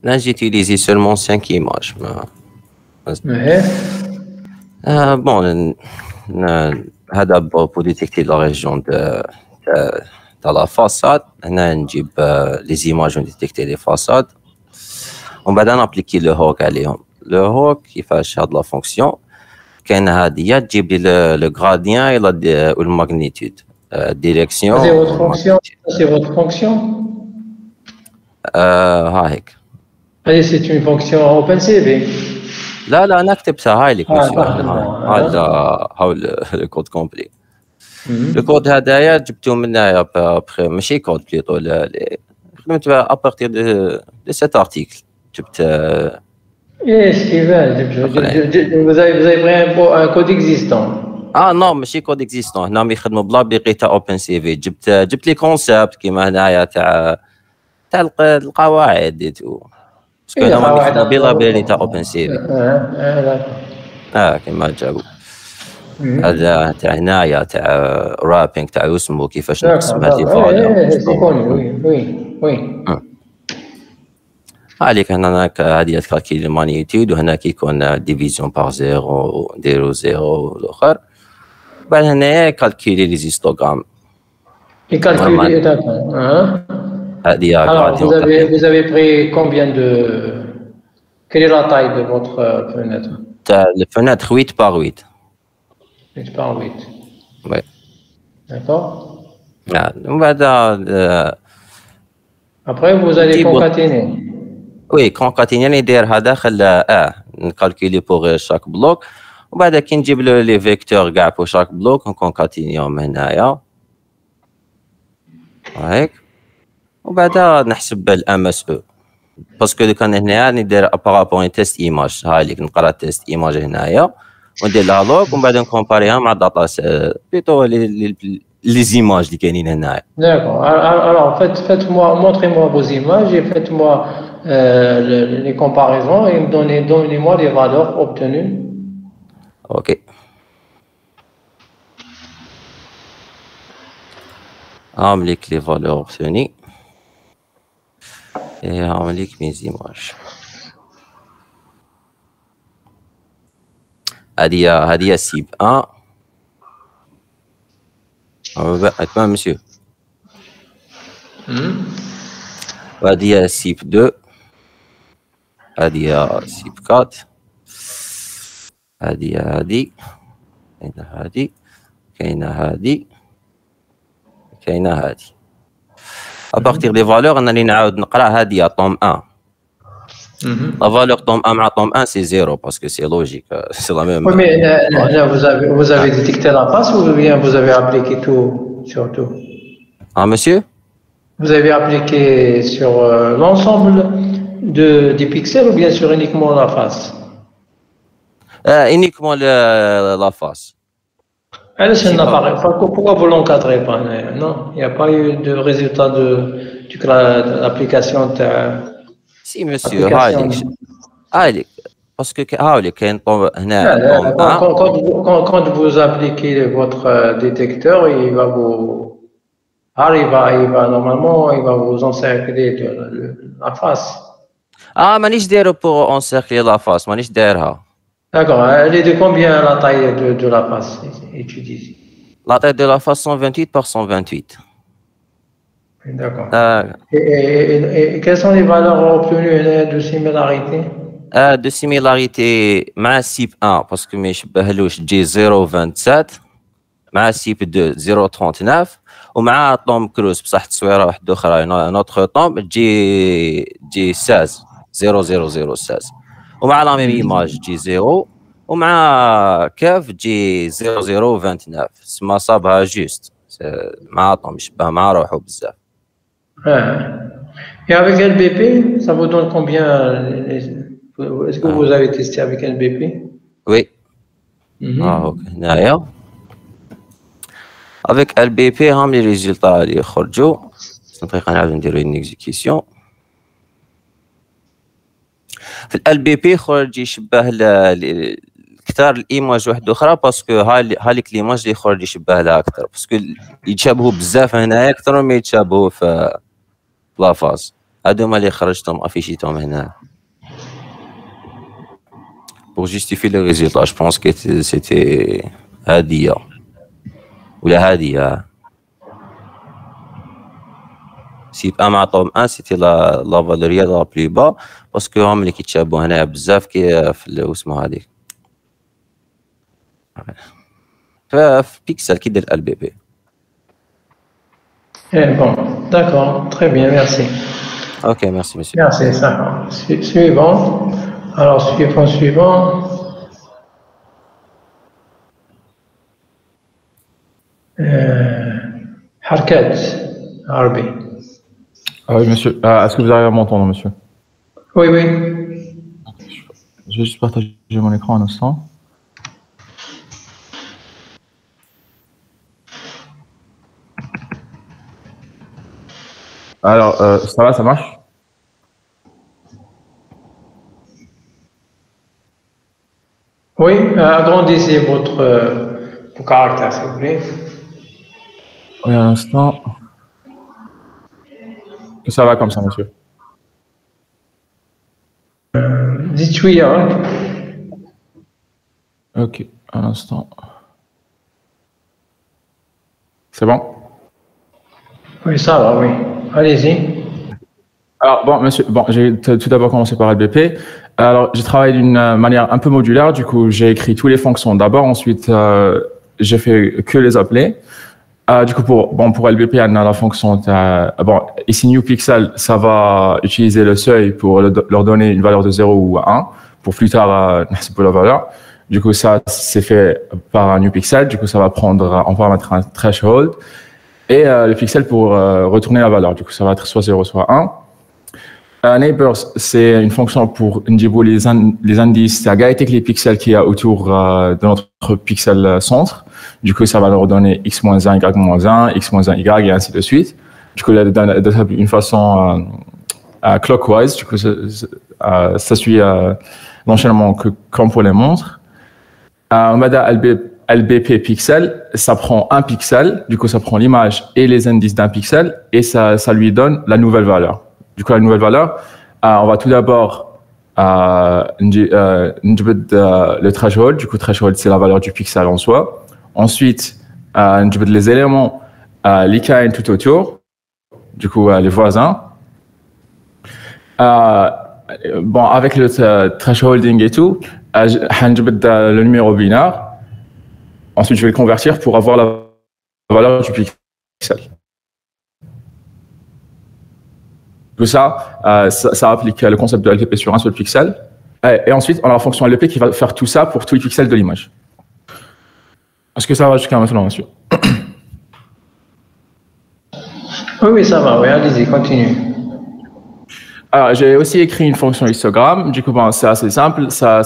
Là, j'utilise seulement 5 images. Bon, pour détecter la région de la façade. On a les images pour détecter les façades. On va appliquer le hook عليهم. Le hook كيفاش هاد la fonction كاين هادية تجيب لي le gradient et le magnitude direction. C'est votre fonction. ها هيك. C'est une fonction OpenCV. لا أنا كتبتها هاي اللي هذا الكود كومبلي. الكود هدايا جبتو منها ماشي كود بليطو خدمت à partir de cet article. جبت Steven, vous avez pris un code existant. non ماشي كود اكزيستون. هنا يخدموا بلا بقيتا اوبن سي في. جبت لي كونسيبت كيما هنايا تاع القواعد ديتو باسكو هما يخدموا بلا بيري تاع اوبن سي في. كيما جابوا هذا تاع هنايا تاع رابينغ تاع اسمه كيفاش نقسم هاد لي فالور. وي عليك هنا هذه كالكيل المانيتود وهنا كيكون ديفيزيون بار زيرو نديرو زيرو الاخر. بعد هنا كالكيلي لي زيستوغرام هذه Alors, vous avez pris combien de... Quelle est la taille de votre fenêtre? La fenêtre 8 par 8. 8 par 8. Oui. D'accord. Après, vous allez concaténer. Oui, concaténer, نديرها داخل نكالكولي pour chaque bloc. وبعد كي نجيب لي فيكتور كاع pour chaque bloc نكونكاتينيهم هنايا. هيك. وبعدها نحسب الام اس او باسكو كان هنايا ندير بارابور تيست ايماج. هاي اللي نقرا تيست ايماج هنايا وندير لها لوك ومن بعد نكومباريها مع داتا بيتو لي زيماج اللي كاينين هنايا. D'accord. Alors montrez-moi vos images et faites-moi les comparaisons et donnez-moi les valeurs obtenues. OK. عاملك les valeurs obtenues. Et عاملك mes images. هذه سيب 1. Attends monsieur. هذه سيب 2. هذه سيب 4. هذه كاينه هذه. à partir des valeurs انا اللي نعاود نقرا هذه طوم 1. la valeur طوم 1 مع طوم 1 c'est 0 parce que c'est logique, c'est la même. Oui, mais là, vous avez détecté la face ou bien vous avez appliqué tout sur tout? Ah monsieur? Vous avez appliqué sur l'ensemble des pixels ou bien sur uniquement la face? Uniquement la face. Pourquoi vous ne l'encadrez pas? Non, il n'y a pas eu de résultat de l'application. Si, monsieur, parce que quand vous appliquez votre détecteur, il va normalement vous encercler la face. مانيش دايرو pour encercler la face, مانيش دايرها. D'accord. Elle est de combien la taille de la face utilisée? La taille de la face 128 par 128. D'accord. Et quelles sont les valeurs obtenues de similarité? De similarité مع سيب 1 parce que ما يشبهلوش تجي 0.27 مع سيب 2 0.39 ومع طوم كروز بصح تصويره واحده اخرى نوتخ طوم تجي 16 0.016 ومع لا ميم ايماج تجي 0 ومع كاف تجي 0.029 سما صابها جوست مع طوم يشبه مع روحو بزاف. Et avec LBP, ça vous donne combien? Est-ce que vous avez testé avec LBP? Oui. هنايا. Avec LBP هم les résultats اللي يخرجوا. دقيقة نعاود نديرو une exécution. في LBP خرج يشبه كثار الايماج واحده اخرى باسكو هاليك الايماج اللي يخرج يشبه لها اكثر باسكو يتشابهوا بزاف هنايا اكثر ما يتشابهوا في لافاز. هادوما اللي خرجتهم افيشيتهم هنا pour justifier le résultat. Je pense que c'était هادية ولا هادية. سيب ام عطاهم ان سيتي لا فالوريا لا بلي با باسكو هم اللي كيتشابهوا هنا بزاف كي في واسمو هذيك في بيكسل كي دير ال بي بي. Bon, d'accord, très bien, merci. Ok, merci monsieur. Merci, ça. Suivant. Alors, suivant. Harkat, Arbi. Oui, monsieur. Est-ce que vous arrivez à m'entendre, monsieur? Oui, oui. Je vais juste partager mon écran un instant. Alors, ça va, ça marche? Oui, agrandissez vos caractères, s'il vous plaît. Oui, un instant. Ça va comme ça, monsieur. Dites oui, hein. Ok, un instant. C'est bon? Oui, ça va, oui. Allez-y. Alors, bon, monsieur, bon, j'ai tout d'abord commencé par LBP. Alors, j'ai travaillé d'une manière un peu modulaire. Du coup, j'ai écrit toutes les fonctions d'abord. Ensuite, j'ai fait que les appeler. Du coup, pour LBP, on a la fonction, bon, ici, New Pixel, ça va utiliser le seuil pour leur donner une valeur de 0 ou 1 pour plus tard, pour la valeur. Du coup, ça, c'est fait par un New Pixel. Du coup, ça va prendre, on va mettre un threshold et le pixel pour retourner la valeur. Du coup, ça va être soit 0, soit 1. Neighbors, c'est une fonction pour les indices, c'est avec les pixels qu'il y a autour de notre pixel centre. Du coup, ça va leur donner x-1, y-1, x-1, y et ainsi de suite. Du coup, d'une façon clockwise, du coup, ça suit l'enchaînement comme pour les montres. Mada LBP pixel, ça prend un pixel, du coup, ça prend l'image et les indices d'un pixel et ça lui donne la nouvelle valeur. Du coup, la nouvelle valeur, on va tout d'abord le threshold. Du coup, threshold, c'est la valeur du pixel en soi. Ensuite, les éléments, les kain tout autour. Du coup, les voisins. Bon, avec le thresholding et tout, le numéro binaire. Ensuite, je vais le convertir pour avoir la valeur du pixel. Tout ça, ça applique le concept de LPP sur un seul pixel. Et ensuite, on a la fonction LPP qui va faire tout ça pour tous les pixels de l'image. Est-ce que ça va jusqu'à maintenant, monsieur? Oui, ça va, oui, allez-y, continue. Alors, j'ai aussi écrit une fonction histogramme. Du coup, bon, c'est assez simple. Ça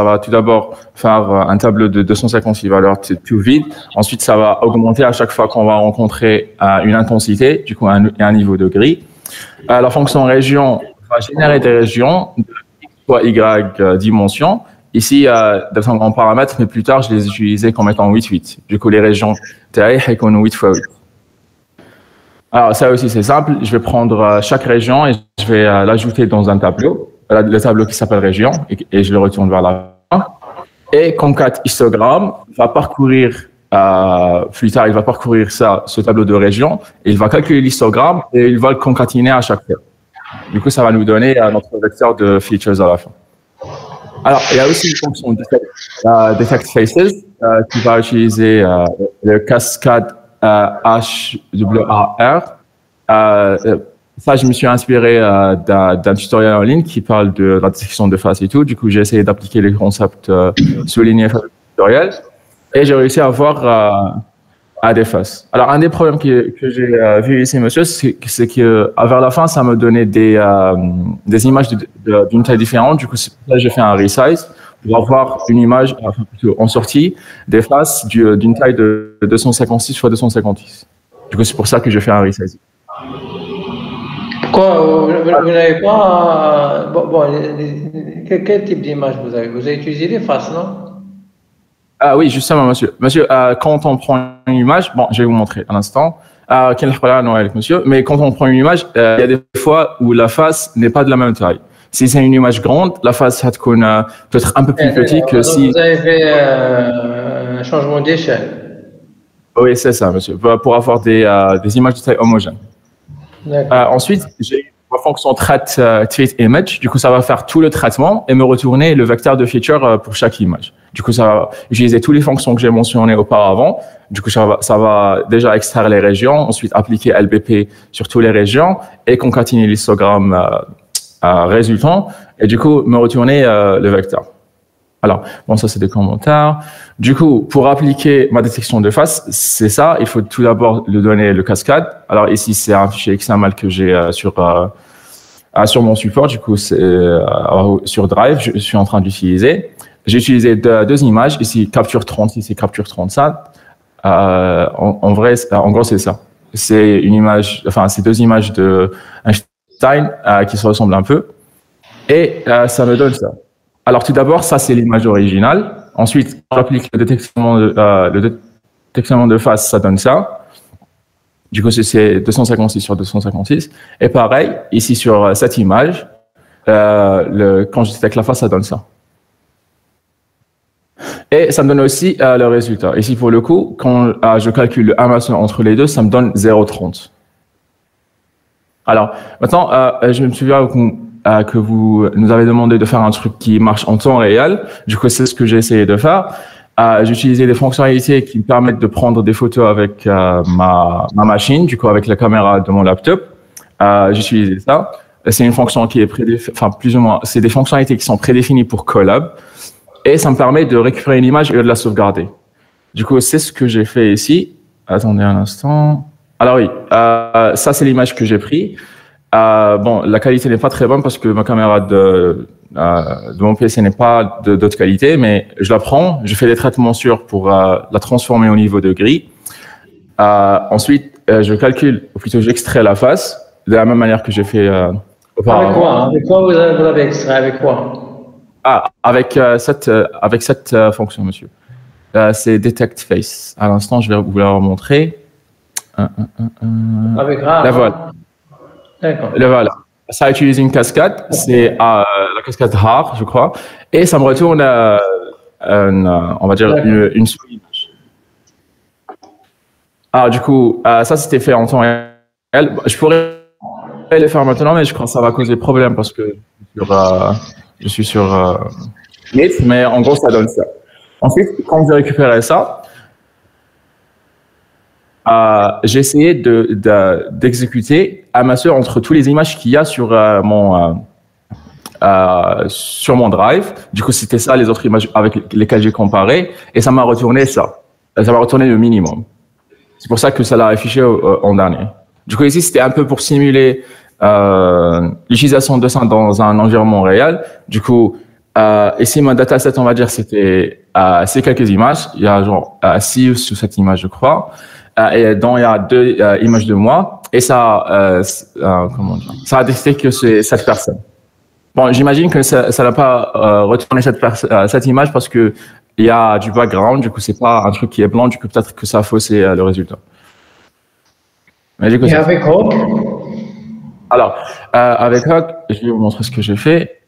va tout d'abord faire un tableau de 256 valeurs tout vide. Ensuite, ça va augmenter à chaque fois qu'on va rencontrer une intensité, du coup, un niveau de gris. La fonction région va générer des régions de x soit y dimensions. Ici, de façon grand paramètre, mais plus tard, je les utilisais comme étant 8-8. Du coup, les régions TAI sont 8 x 8. Alors, ça aussi, c'est simple. Je vais prendre chaque région et je vais l'ajouter dans un tableau, le tableau qui s'appelle région, et je le retourne vers la fin. Et concat histogramme va parcourir, plus tard, il va parcourir ce tableau de région, et il va calculer l'histogramme et il va le concatiner à chaque fois. Du coup, ça va nous donner notre vecteur de features à la fin. Alors, il y a aussi une fonction detect faces qui va utiliser le cascade HWAR. Ça, je me suis inspiré d'un tutoriel en ligne qui parle de la détection de face et tout. Du coup, j'ai essayé d'appliquer les concepts soulignés par le tutoriel et j'ai réussi à avoir des faces. Alors, un des problèmes que j'ai vu ici, monsieur, c'est que vers la fin, ça me donnait des images d'une taille différente. Du coup, là, j'ai fait un resize pour avoir une image en sortie des faces d'une taille de 256 x 256. Du coup, c'est pour ça que j'ai fait un resize. Pourquoi vous n'avez pas... quel type d'image vous avez? Vous avez utilisé des faces, non? Ah oui, justement, monsieur. Monsieur, quand on prend une image, bon, je vais vous montrer un instant. Quel problème avec monsieur. Mais quand on prend une image, il y a des fois où la face n'est pas de la même taille. Si c'est une image grande, la face peut être un peu plus petite que si. Vous avez fait un changement d'échelle. Oui, c'est ça, monsieur, pour avoir des images de taille homogène. Ensuite, j'ai ma fonction treat image. Du coup, ça va faire tout le traitement et me retourner le vecteur de feature pour chaque image. Du coup, ça va utiliser toutes les fonctions que j'ai mentionnées auparavant. Du coup, ça va déjà extraire les régions, ensuite appliquer LBP sur toutes les régions et concaténer l'histogramme résultant et du coup, me retourner le vecteur. Alors, bon, ça, c'est des commentaires. Du coup, pour appliquer ma détection de face, c'est ça. Il faut tout d'abord lui donner le cascade. Alors, ici, c'est un fichier XML que j'ai sur mon support. Du coup, c'est sur Drive, je suis en train d'utiliser. J'ai utilisé deux images. Ici, capture 36 et capture 37. En gros, c'est ça. C'est une image, enfin, c'est deux images de Einstein qui se ressemblent un peu. Et ça me donne ça. Alors, tout d'abord, ça, c'est l'image originale. Ensuite, quand j'applique le détectement de face, ça donne ça. Du coup, c'est 256 sur 256. Et pareil, ici, sur cette image, quand je détecte la face, ça donne ça. Et ça me donne aussi le résultat. Ici, pour le coup, quand je calcule le amasseur entre les deux, ça me donne 0,30. Alors, maintenant, je me souviens que vous nous avez demandé de faire un truc qui marche en temps réel. Du coup, c'est ce que j'ai essayé de faire. J'ai utilisé des fonctionnalités qui me permettent de prendre des photos avec ma machine, du coup, avec la caméra de mon laptop. J'ai utilisé ça. C'est une fonction qui est plus ou moins, c'est des fonctionnalités qui sont prédéfinies pour Colab. Et ça me permet de récupérer une image et de la sauvegarder. Du coup, c'est ce que j'ai fait ici. Attendez un instant. Alors oui, ça, c'est l'image que j'ai prise. Bon, la qualité n'est pas très bonne parce que ma caméra de mon PC n'est pas de haute qualité, mais je la prends, je fais des traitements sûrs pour la transformer au niveau de gris. Ensuite, je calcule, ou plutôt j'extrais la face de la même manière que j'ai fait auparavant. Avec quoi vous l'avez extrait? Avec quoi? Avec cette fonction, monsieur. C'est Detect Face. À l'instant, je vais vous la remontrer. Avec RAR. La voilà. D'accord. Le voilà. Ça utilise une cascade, c'est la cascade RAR, je crois, et ça me retourne, on va dire, une sous-image. Du coup, ça c'était fait en temps réel. Je pourrais le faire maintenant, mais je crois que ça va causer problème parce que je suis sur Meet, mais en gros, ça donne ça. Ensuite, quand j'ai récupéré ça, j'ai essayé d'exécuter amasseur entre toutes les images qu'il y a sur mon drive. Du coup, c'était ça, les autres images avec lesquelles j'ai comparé, et ça m'a retourné ça. Ça m'a retourné le minimum. C'est pour ça que ça l'a affiché en dernier. Du coup, ici, c'était un peu pour simuler l'utilisation de ça dans un environnement réel. Du coup, ici, ma dataset, on va dire, c'est quelques images. Il y a genre 6 ou 7 images, je crois. Et donc, il y a 2 images de moi. Et ça, comment dire, ça a détecté que c'est cette personne. Bon, j'imagine que ça n'a pas retourné cette image parce que il y a du background. Du coup, c'est pas un truc qui est blanc. Du coup, peut-être que ça a faussé le résultat. Mais du coup, et avec Hawk? Alors, avec Hawk, je vais vous montrer ce que j'ai fait.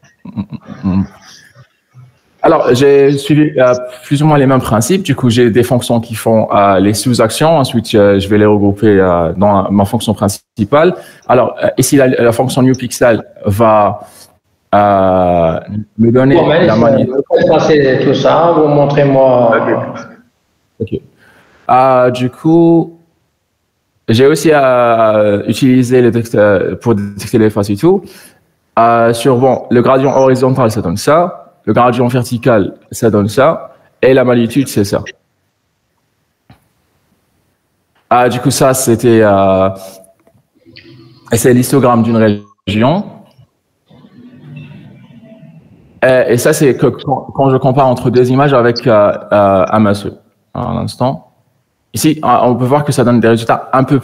Alors, j'ai suivi plus ou moins les mêmes principes. Du coup, j'ai des fonctions qui font les sous-actions. Ensuite, je vais les regrouper dans ma fonction principale. Alors, ici, la fonction newPixel va me donner la manière. Passer tout ça, vous montrez-moi. Ok. Du coup, j'ai aussi utilisé le texte pour détecter les faces et tout. Sur le gradient horizontal, ça donne ça. Le gradient vertical, ça donne ça. Et la magnitude, c'est ça. Du coup, ça, c'était c'est l'histogramme d'une région. Et ça, c'est quand je compare entre 2 images avec un masseur. À l'instant. Ici, on peut voir que ça donne des résultats un peu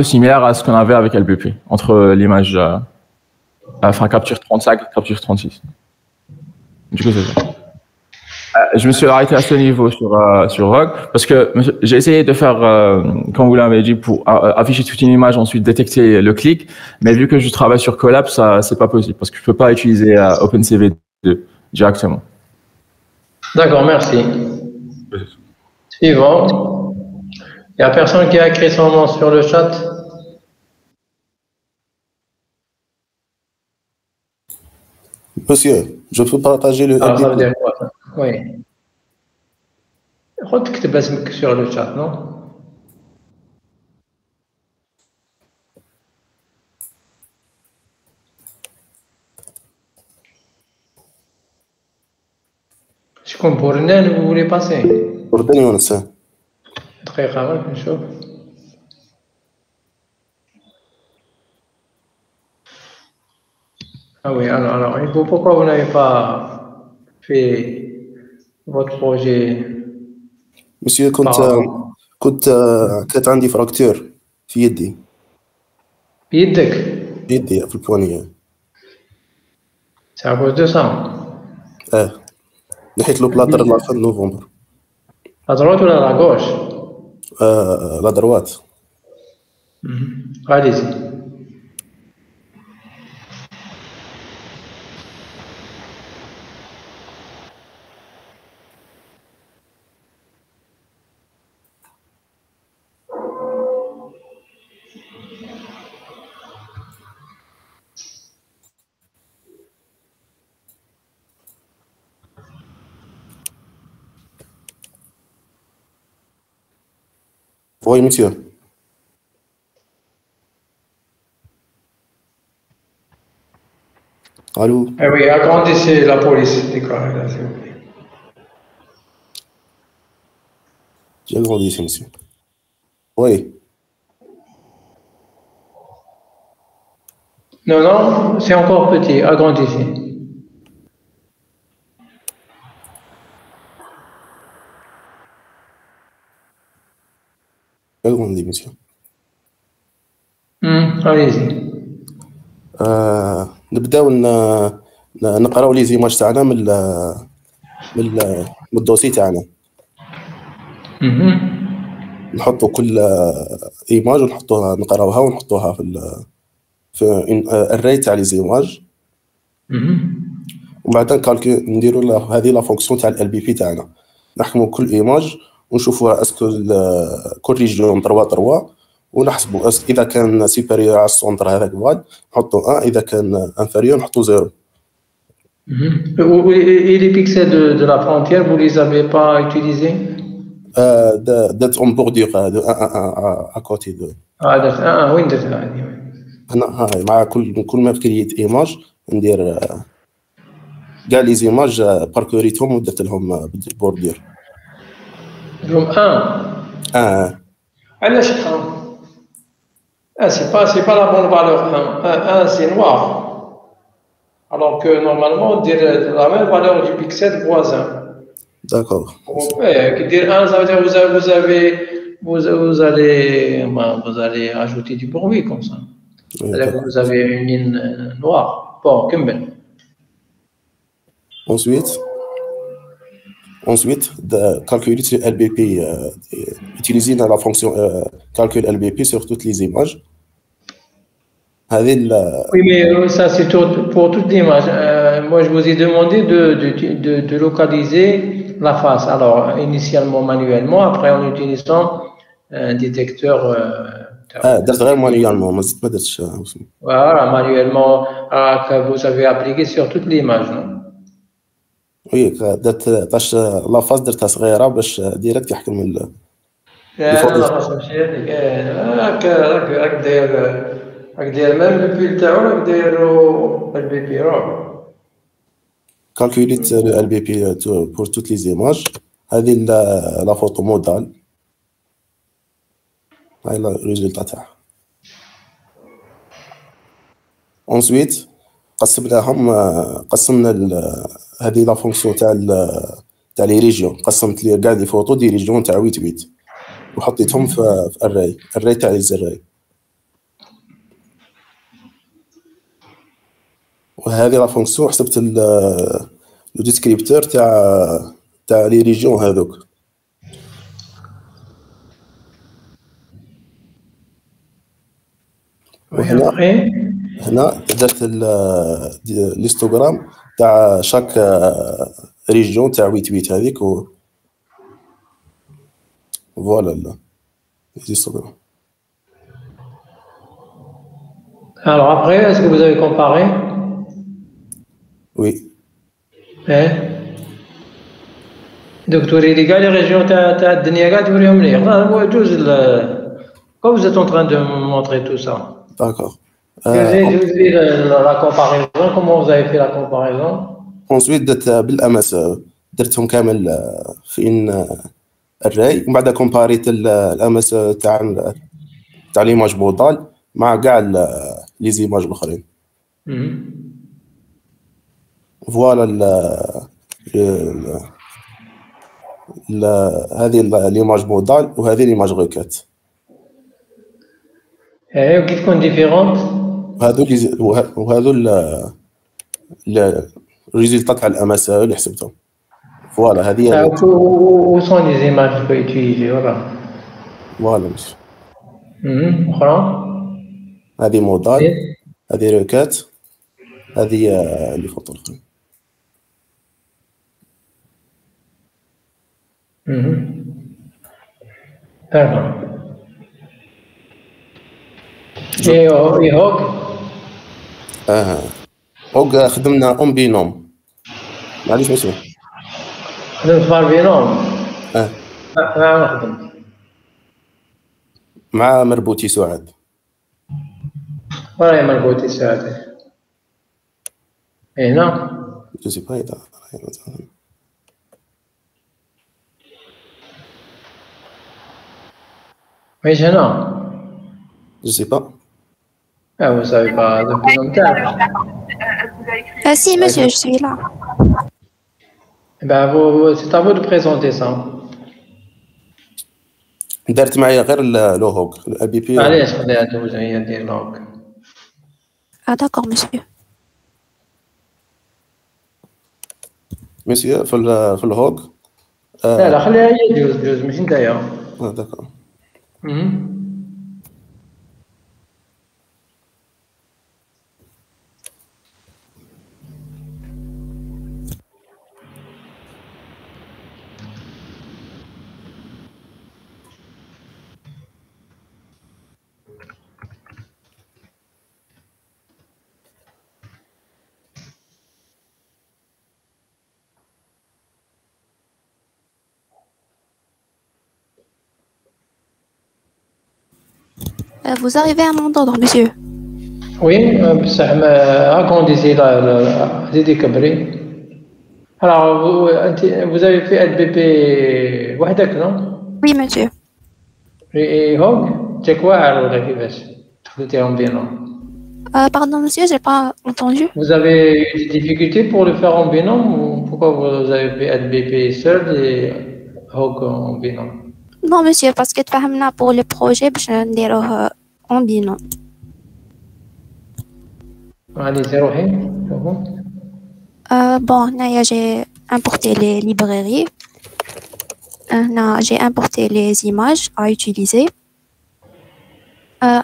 similaires à ce qu'on avait avec LBP, entre l'image, capture 35 et capture 36. Du coup, c'est ça. Je me suis arrêté à ce niveau sur Rogue parce que j'ai essayé de faire, comme vous l'avez dit, pour afficher toute une image, ensuite détecter le clic. Mais vu que je travaille sur Collab, ça c'est pas possible parce que je peux pas utiliser OpenCV2 directement. D'accord, merci. Suivant. Il n'y a personne qui a écrit son nom sur le chat. Monsieur, je peux partager le Ça veut LBP. dire quoi, ça? Oui. تكتب اسمك sur le chat, non? شكون بورنان vous voulez passer? وردني ونسى. دقيقة غير نشوف. Ah oui, alors, et pourquoi vous n'avez pas fait votre projet? مسيو كنت كانت عندي فراكتور في يدي. بيدك؟ في يدي في البوانية. C'est à cause de ça. نحيت له بلاطر الاخر نوفمبر. La droite ou la gauche? لا دروات. Allez-y. Oui, monsieur. Allô? Eh oui, agrandissez la police, décorée, là, s'il vous plaît. J'ai agrandi ici, monsieur. Oui. Non, non, c'est encore petit, agrandissez. agrandi, monsieur. Allez-y. نبداو نقراو لي زيماج تاعنا من الدوسي تاعنا. نحطوا كل ايماج ونحطوها نقراوها ونحطوها في الري تاع لي زيماج. ومن بعد نديروا هذه لا فونكسيون تاع ال بي بي تاعنا. نحكموا كل ايماج ونشوفوها اسكو كل ريجيون 3 ونحسبوا اذا كان سوبيريور على السونتر هذاك فاد نحطوا 1، اذا كان انفيريور نحطوا 0. Et les pixels de la frontière, vous les avez pas utilisés? درت اون بوردير de 1 à côté de. درت وين درت هذه؟ هنا هاي مع كل ما كريت ايماج ندير كاع لي زيماج باركوريتهم ودرت لهم بوردير. لهم 1. علاش 1؟ c'est pas la bonne valeur 1. 1 c'est noir. Alors que normalement on dirait la même valeur du pixel voisin. D'accord. Dire 1, ça veut dire vous allez ajouter du bruit comme ça. C'est-à-dire que vous avez une ligne noire. Bon, كمل. Ensuite, de calculer le LBP, utiliser la fonction calcul LBP sur toutes les images. Oui, mais ça c'est pour toute l'image. Moi, je vous ai demandé de localiser la face. Alors, initialement manuellement, après en utilisant un détecteur. درت غير manuellement, ما زدت ما درتش. Voilà, manuellement, que vous avez appliqué sur toute l'image, non? وي درت لا فاز درتها صغيره باش ديريكت يحكم لا فاز ماشي هذيك راك داير ميم البيل تاعو راك دايرو البي بي روح كالكوليت ال بي بي بور توت لي زيماج. هذه لا فوتو مودال هاي لا ريزولتا تاعها. انسويت قسمنا هذه لا فونكسيون تاع لي ريجيون. قسمت لي كاع لي فوتو دي ريجيون تاع 8 وحطيتهم في الري تاع الزراي. وهذه لا فونكسيون حسبت لو ديسكريبتور تاع تاع لي ريجيون هذوك. وهنا هنا درت ليستوغرام تاع شاك ريجيون تاع 8 هذيك و فوالا ليستوغرام. Alors après, est-ce que vous avez comparé? Oui. Donc توري لي كاع لي ريجيون تاع الدنيا كاع توريهم لي. هو جوج Quand vous êtes en train de me montrer tout ça. D'accord. La comparaison, comment vous avez fait la comparaison? Ensuite درت بالامس درتهم كامل في الراي ومن بعد كومباريت الامس تاع ليماج بودال مع كاع لي زيماج الاخرين. فوالا هذه ليماج بودال وهذه ليماج غيكات. كي تكون ديفيرونت وهذو الريزلت تاع الامس اللي حسبتهم. فوالا هذه و سون لي زيماج كو يوتيليزي ولا فوالا ماشي اخرى. هذه مودال هذه روكات هذه اللي فوتو الاخرين. تمام. اي هوك هوك خدمنا اون بينوم. معليش مسؤول خدمت مع بينوم. مع خدمت مع مربوطي سعاد. ولا مربوطي سعاد هنا je sais pas ماشي هنا je sais pas. vous savez pas depuis longtemps. Si monsieur, je suis là. Ben c'est à vous de présenter ça. درت معايا غير لو هوك البي بي. علاش خديها دوز هي ديال هوك؟ D'accord monsieur. مسيو في الهوك. لا خليها هي جوز ماشي نتايا. داكور. Vous arrivez à m'entendre, monsieur? Oui, بصح agrandissez زيدي كبري. Alors vous avez fait LBP وحدك non? Oui monsieur. Et هوك جاك واعر ولا كيفاش دخلتيهم بينهم؟ Pardon monsieur, j'ai pas entendu. Vous avez eu des difficultés pour le faire en binôme ou pourquoi vous avez fait LBP seul et هوك en binôme? Non monsieur, parce que تفاهمنا pour le projet باش نديروه en binôme. Allez, zéro Bon, là j'ai importé les librairies. Là j'ai importé les images à utiliser.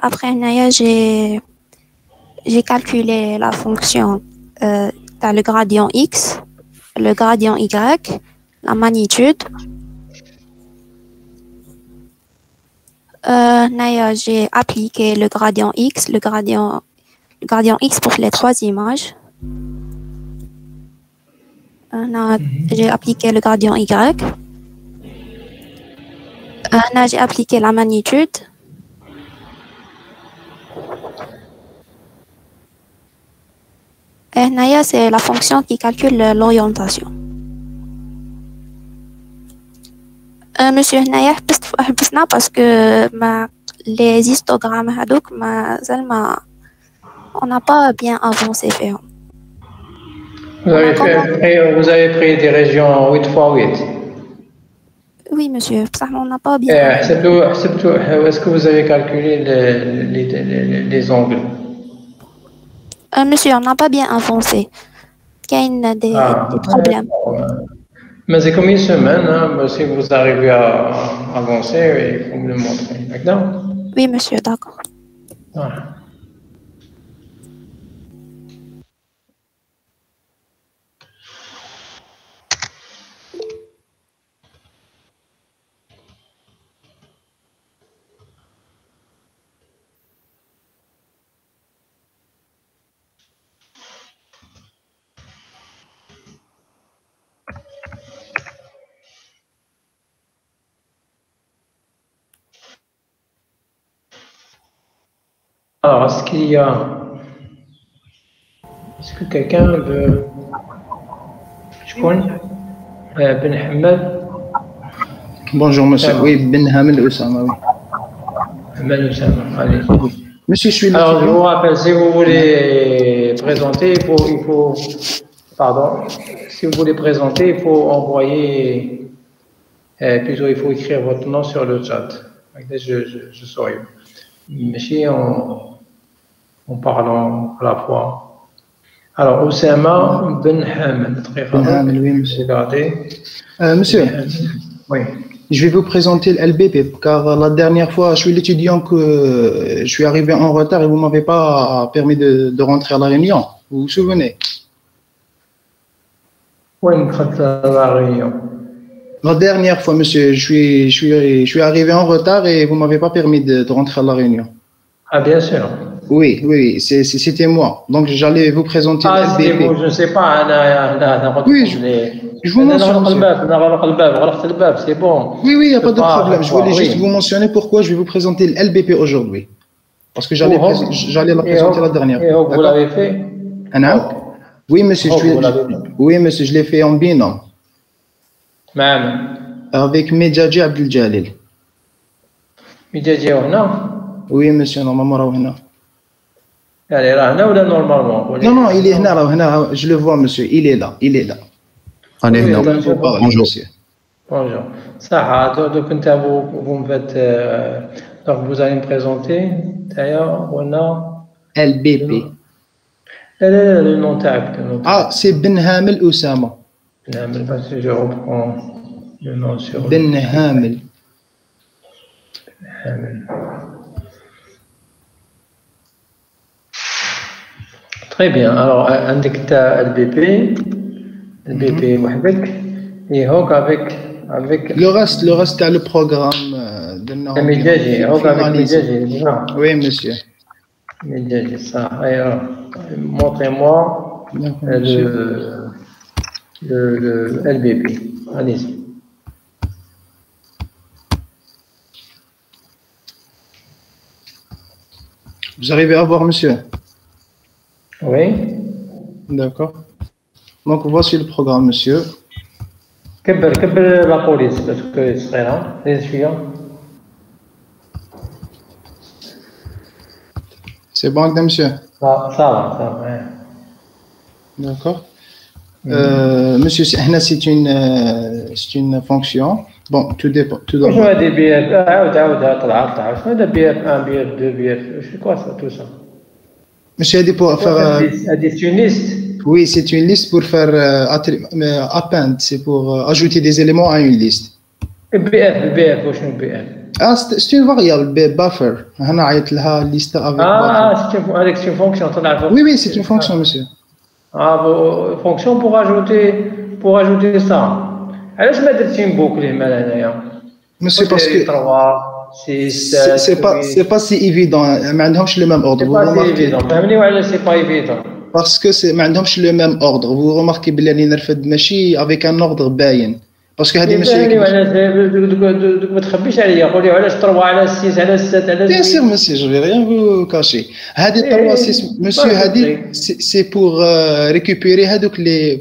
Après là j'ai calculé la fonction t'as le gradient x, le gradient y, la magnitude. Là j'ai appliqué le gradient x, le gradient x pour les trois images. Là j'ai appliqué le gradient y. Là j'ai appliqué la magnitude. Et là c'est la fonction qui calcule l'orientation. Monsieur هنايا حبسنا parce que les histogrammes هذوك on n'a pas bien avancé فيهم. Vous avez pris des régions 8 x 8. Oui monsieur, ça on n'a pas bien. Est-ce que vous avez calculé les angles? Monsieur, on n'a pas bien avancé. Il y a des problèmes. Mais c'est comme une semaine, hein, si vous arrivez à avancer, il faut me le montrer. D'accord? Oui, monsieur, d'accord. Voilà. Alors, est-ce que quelqu'un veut... Ben Hamad? Bonjour monsieur, oui, Ben Hamad Oussama, oui. Hamad Oussama, allez. Monsieur, je suis là. Alors, je vous rappelle, si vous voulez présenter, pardon, si vous voulez présenter, il faut envoyer, plutôt il faut écrire votre nom sur le chat. Je saurai. Mais si on parle à la fois. Alors, Oussama Ben Hamad. Ben Hamad, oui, monsieur. Regardez. Monsieur, oui. Je vais vous présenter le LBP, car la dernière fois, je suis l'étudiant que je suis arrivé en retard et vous ne m'avez pas permis de rentrer à la réunion. Vous vous souvenez? Oui, la réunion. La dernière fois, monsieur, je suis arrivé en retard et vous ne m'avez pas permis de rentrer à la réunion. Ah, bien sûr. Oui, c'était moi. Donc, j'allais vous présenter le LBP. Vous, je ne sais pas. Oui, je vous mentionne. C'est bon. Oui, il n'y a pas de problème. Je voulais juste vous mentionner pourquoi je vais vous présenter le LBP aujourd'hui. Parce que j'allais la présenter la dernière fois. Et vous l'avez fait? Oui, monsieur, je l'ai fait en binôme. Avec Medjaji Abdel Jalil. Medjaji هنا? Oui, monsieur, normalement راه هنا. يعني راه هنا ولا normalement? Non, il est هنا, راه هنا, je le vois, monsieur, il est là. Allez, هنا. Bonjour. Bonjour. Ça, donc vous me faites, donc vous allez me présenter. D'ailleurs, on a LBP. Le nom tag. Ah, c'est Ben Hamel Oussama. Ben Hamel, parce que je reprends le nom sur. Ben Hamel. Très bien. Alors, عندك LBP وحدك et هوك avec le reste t'as le programme de Medjaji, هوك avec Medjaji. Oui, monsieur. Medjaji, ça. Alors, montrez-moi le LBP. Allez-y. Vous arrivez à voir, monsieur? Oui. D'accord. Donc, voici le programme, monsieur. كبر la police parce que صغيرة. C'est bon, monsieur? Ça va. D'accord. Monsieur, c'est une fonction. Bon, tout d'abord. شنو هذه BF؟ عاود طلع. شنو هذا BF 1 BF 2 BF؟ C'est quoi ça tout ça? Monsieur, pour faire. C'est une liste. Oui, c'est une liste pour faire append, c'est pour ajouter des éléments à une liste. BF, وشنو BF؟ Ah, c'est une variable buffer. هنا عيط لها liste avec buffer. C'est une fonction. Oui, c'est une fonction, monsieur. Fonction pour ajouter ça. علاش ما درتش بوكلي مال هنايا؟ Monsieur, parce que 3 6 c'est pas si évident. ما عندهمش le même ordre. Vous remarquez. فهمني وعلاش c'est pas évident. Parce que ما عندهمش le même ordre. Vous remarquez بلي راني نرفد ماشي avec un ordre باين. Parce que هذه ماشي. دوك ما تخبيش عليا قولي علاش 3 علاش 6 علاش 7 علاش. Bien sûr, monsieur, je vais rien vous cacher. هذه 3 6 monsieur هذه c'est pour récupérer هذوك les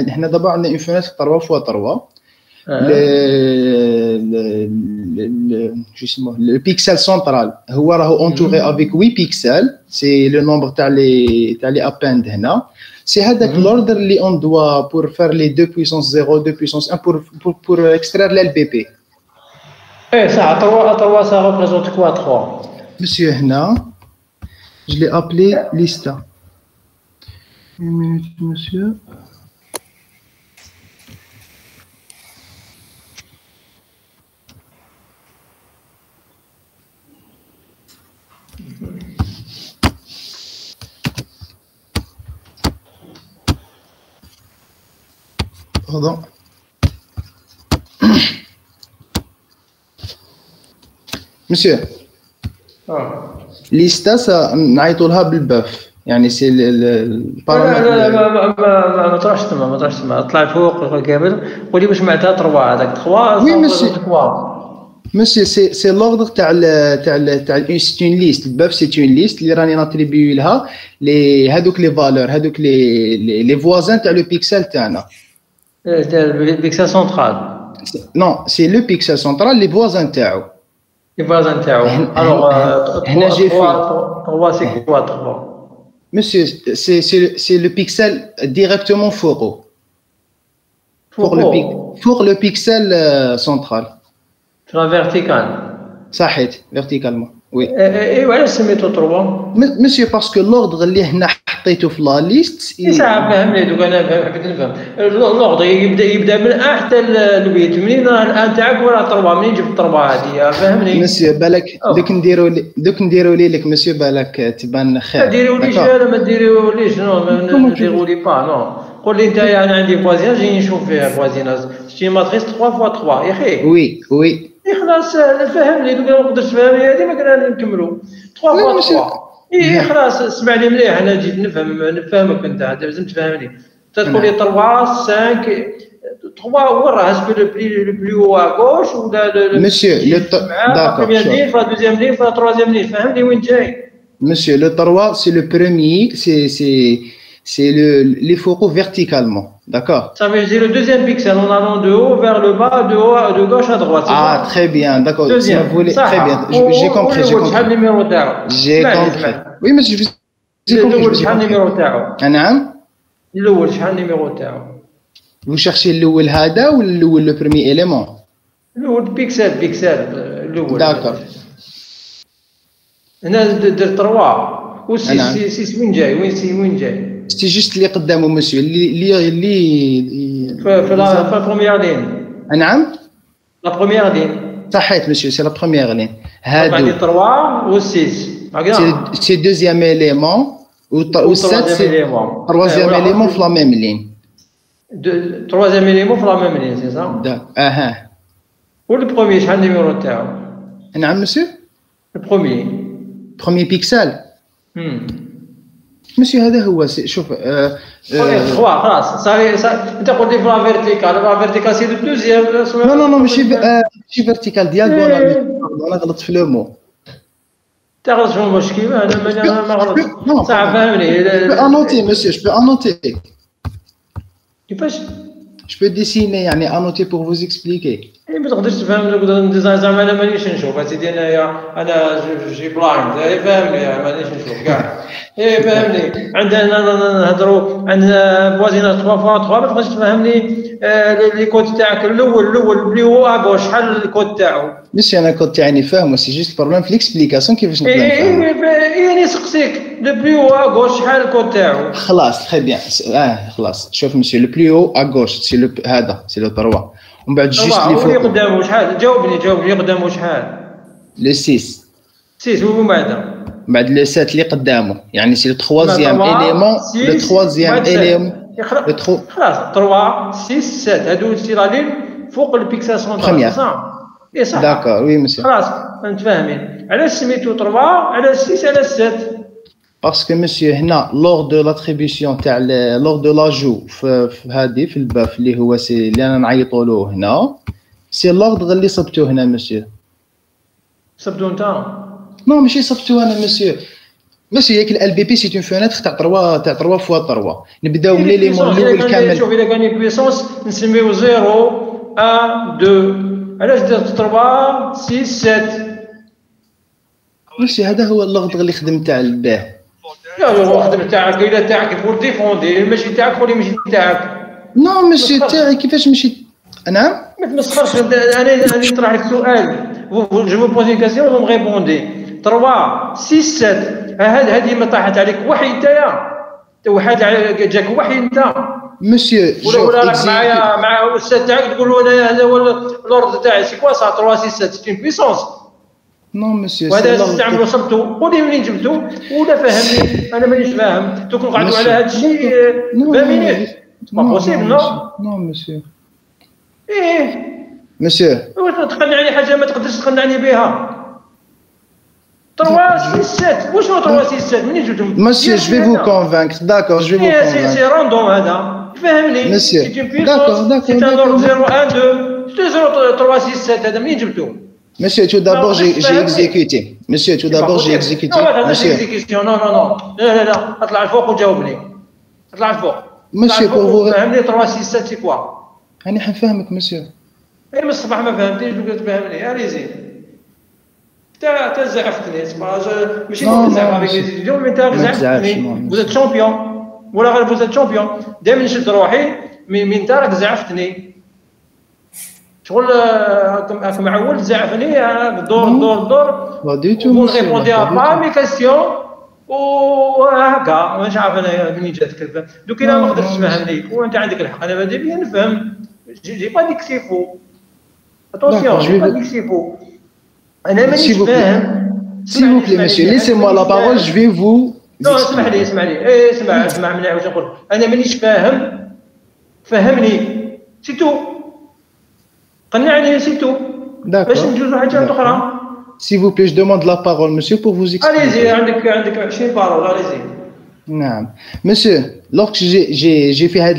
احنا دابا عندنا une fenêtre 3 x 3. Le pixel central هو راهو entouré avec 8 pixels, c'est le nombre تاع les append هنا. C'est هذاك l'ordre اللي on doit pour faire les 2 puissance 0 2 puissance 1 pour extraire l'LBP. Ça 3 ça représente quoi 3? Monsieur هنا je l'ai appelé lista. Une minute, monsieur. Pardon. Monsieur. ليستا نعيطوا لها بالباف يعني سي البارامتر. لا ما طرحش تما طلع فوق كامل قولي واش معناتها 3 هذاك 3 Monsieur, c'est l'ordre c'est une liste. Le buf, c'est une liste. Les rani attribué là les valeurs, les voisins t'as le pixel t'ana. Le pixel central. Non, c'est le pixel central, les voisins t'as. Les voisins t'as. Alors, 3 c'est quoi 3? Monsieur, c'est le pixel directement foro. Pour le pixel central. Sur la verticale. صحيت verticalement. Oui. Et ouais, سميتو 3. Monsieur, parce que l'ordre اللي هنا حطيته في لا ليست. صعب فهمني دوك انا حبيت نفهم. اللوردر يبدا من A حتى ل8 منين راه الان تاعك ولا 3 منين جبت 3 هذه فهمني. مسيو بالك دوك نديروا لك مسيو بالك تبان خير. ما ديروليش انا ما ديروليش نو ما ديرولي با نو. قول لي انت انا عندي فوازين جاي نشوف فيها فوازيناج شي ماتريس 3 يا اخي. وي خلاص فهمني دوك ما نقدرش تفهمني هذه ما كنا نكملوا 3 خلاص اسمعني مليح انا جيت نفهمك انت لازم تفهمني تقول لي 3 5 وين راه اسكو لو بلي هو ا غوش ولا مسيو داكور في لا دوزيام لين في لا تروازيام لين فهمني وين جاي مسيو لو 3 سي لو بروميي c'est les focaux verticalement, d'accord? Ça veut dire le deuxième pixel en allant de haut vers le bas, de gauche à droite. Ah, très bien, d'accord. Si vous voulez, très bien. J'ai compris. J'ai compris. Oui, mais je vous ai compris. شحال النيميرو تاعو؟ نعم. الأول شحال النيميرو تاعو؟ Vous cherchez الأول هذا ولا الأول le premier élément? الأول بيكسل الأول. D'accord. هنا درت 3 و 6 وين جاي؟ سي جوست اللي قدامه مسيو اللي في لا بروميير لين. نعم لا بروميير لين صحيت مسيو سي لا بروميير لين هادو 3 و 6 سي دوزيام اليمون و 7 سي تروازيام اليمون في لا ميم لين تروازيام اليمون في لا ميم لين سي صا اها و لو بروميير شحال النيميرو تاعو؟ نعم مسيو لو بروميير بيكسل مسيو هذا هو شوف 3 خلاص صافي انت قلت لي في لا فيرتيكال سي لو دوزيام نو ماشي فيرتيكال دياغونال انا غلطت في لو مو تغلط في المشكل انا ما غلطت صعب فهمني انوتي مسيو جو بو انوتي كيفاش je peux dessiner يعني annoter pour vous expliquer. ما تقدرش تفهم نقدر نديزاين زعما انا مانيش نشوف اسيدي انا جي بلايند فهمني مانيش نشوف كاع فهمني عندنا نهضروا عن فوازينات 3 فوا 3 ما تقدرش تفهمني لي كود تاعك الاول بلي هو ا شحال الكود تاعو ماشي انا الكود تاعي فاهمه سي جوست بروبليم في ليكسبليكاسيون كيفاش نقدر نفهم يعني نسقسيك لو بلي هو ا شحال الكود تاعو خلاص تري بيان خلاص شوف مسيو لو بلي هو ا سي لو هذا سي لو 3 ومن بعد جوست لي فوق قدامه شحال جاوبني قدامه شحال لو 6 ومن بعد لو 7 اللي قدامه يعني سي لو 3 إليمون لو 3 إليمون خلاص 3 6 7 هادو سي لا لين فوق البيكسل سونترال صح داكور وي مسيو خلاص متفاهمين علاش سميتو 3 علاش 6 علاش 7 باسكو مسيو هنا لور دو لاتريبيسيون تاع لور دو لاجو في هذه في الباف اللي هو سي اللي انا نعيطوا له هنا سي لوردر اللي صبتوه هنا مسيو صبتو انت نو ماشي صبتو انا مسيو ياك ال بي بي سي اون فونيتر تاع 3 فوا 3 نبداو من ليليمون الاول كامل شوف اذا كان بويسونس نسميو 0 1 2 علاش درت 3 6 7 مسيو هذا هو اللوردر اللي خدمت تاع الباه لا هو خدم تاعك الا تاعك يقول ديفوندي ماشي تاعك قولي ماشي تاعك نو ماشي تاعي كيفاش ماشي نعم ما تمسخرش انا نطرح لك سؤال جو بوزي كاسيون و نغيبوندي 3 6 7 هذه ما طاحت عليك وحي نتايا واحد جاك وحي انت مسيو ولا راك معايا مع الاستاذ تاعك تقول له انا هذا هو لورد تاعي سي كوا سا 3 6 7 سي اون بويسونس نو مسيو وهذا استعملوا صبتو قولي منين جبتو ولا فهمني انا مانيش فاهم دوك نقعدوا على هذا الشيء 20 مينوت با بوسيبل نو نو مسيو ايه مسيو واش تقنعني حاجه ما تقدرش تقنعني بها 3 6 7 واش هو 3 6 7 منين جبتهم مسيو جو في فو كونفانكر داكور جو في فو كونفانكر سي راندوم هذا فهمني مسيو داكور سي ان اوردر 0 1 2 0 3 6 7 هذا منين جبتوه Monsieur, tout d'abord, j'ai exécuté. Monsieur, tout d'abord, j'ai exécuté. Monsieur. Non, non, non. لا اطلع الفوق وجاوبني. اطلع الفوق. Monsieur, pour vous. فهمني 3 6 7 سي كوا؟ أنا حنفهمك monsieur. اي من الصباح ما فهمتيش وقلت تفهمني ريزي. انت زعفتني اسمع ماشي نزعف عليك اليوم انت زعفتني وزاد شامبيون ولا غير وزاد شامبيون دائما نشد روحي من انت راك زعفتني. شغل راكم معول تزعفني دور ون ريبوندي با مي كاستيون وهكا مش عارف انا منين جاتك الفهم دوك انا ما قدرتش تفهمني وانت عندك الحق انا ماذا بيا نفهم جي با ديك سيفو اتونسيون جي با ديك سيفو انا مانيش فاهم s'il vous plaît monsieur laissez-moi la parole je vais vous non اسمح لي اسمع مني واش نقول انا مانيش فاهم فهمني سي تو قنعني سيتو باش ندوزو حاجات اخرى s'il vous plaît je demande la parole monsieur pour vous expliquer allez-y عندك 20 parole allez-y نعم monsieur lorsque j'ai fait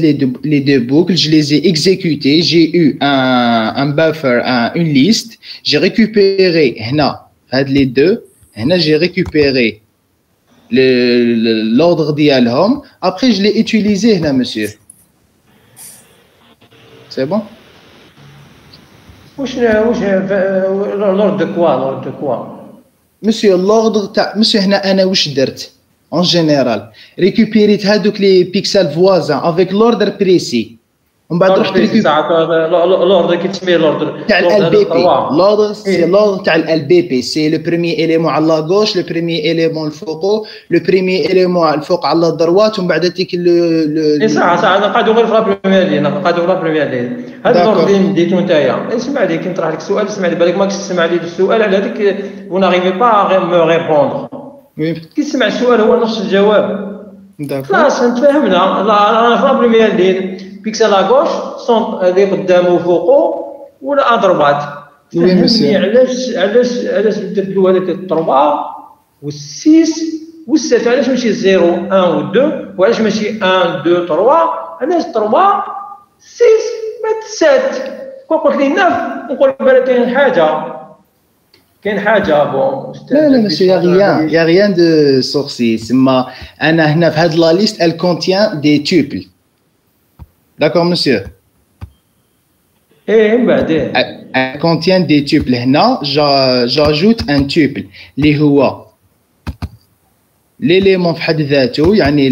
les deux boucles je les ai exécutées j'ai eu un buffer une liste j'ai récupéré هنا هاد les deux هنا j'ai récupéré l'ordre ديالهم après je l'ai utilisé هنا monsieur c'est bon l'ordre de quoi monsieur l'ordre تاع monsieur هنا انا واش درت en général récupérيت هذوك les pixels voisins avec l'ordre précis ومن بعد رحت l'ordre كيتسميه l'ordre تاع ال بي بي l'ordre c'est l'ordre تاع ال بي بي c'est le premier élément على la gauche le premier élément الفوق le premier élément الفوق على الدروات ومن بعد تيك صح انا قاعدوا غير في البريمير لين قاعدوا في البريمير لين هذا اللordre اللي ديتو نتايا اسمع لي كي نطرح لك سؤال اسمع لي بالك ماكش تسمع لي السؤال على هذيك وناريفي با مو ريبوندر كي تسمع السؤال هو نفس الجواب خلاص نتفاهمنا انا في البريمير لين بيكسل ا غوش سون اللي قدامه وفوقه ولا ادروات فهمني علاش بدلوا هذاك الطربعه والسيس والسات علاش ماشي 0 1 و 2 وعلاش ماشي 1 2 3 علاش 3 6 ما 7 قلت لي 9 نقول بالك كاين حاجه بون لا مسيو يا rien de sorcier سما انا هنا في هاد لا ليست elle contient des tuples d'accord monsieur من بعد elle contient des tuples هنا j'ajoute un tuple اللي هو l'élément في حد ذاته يعني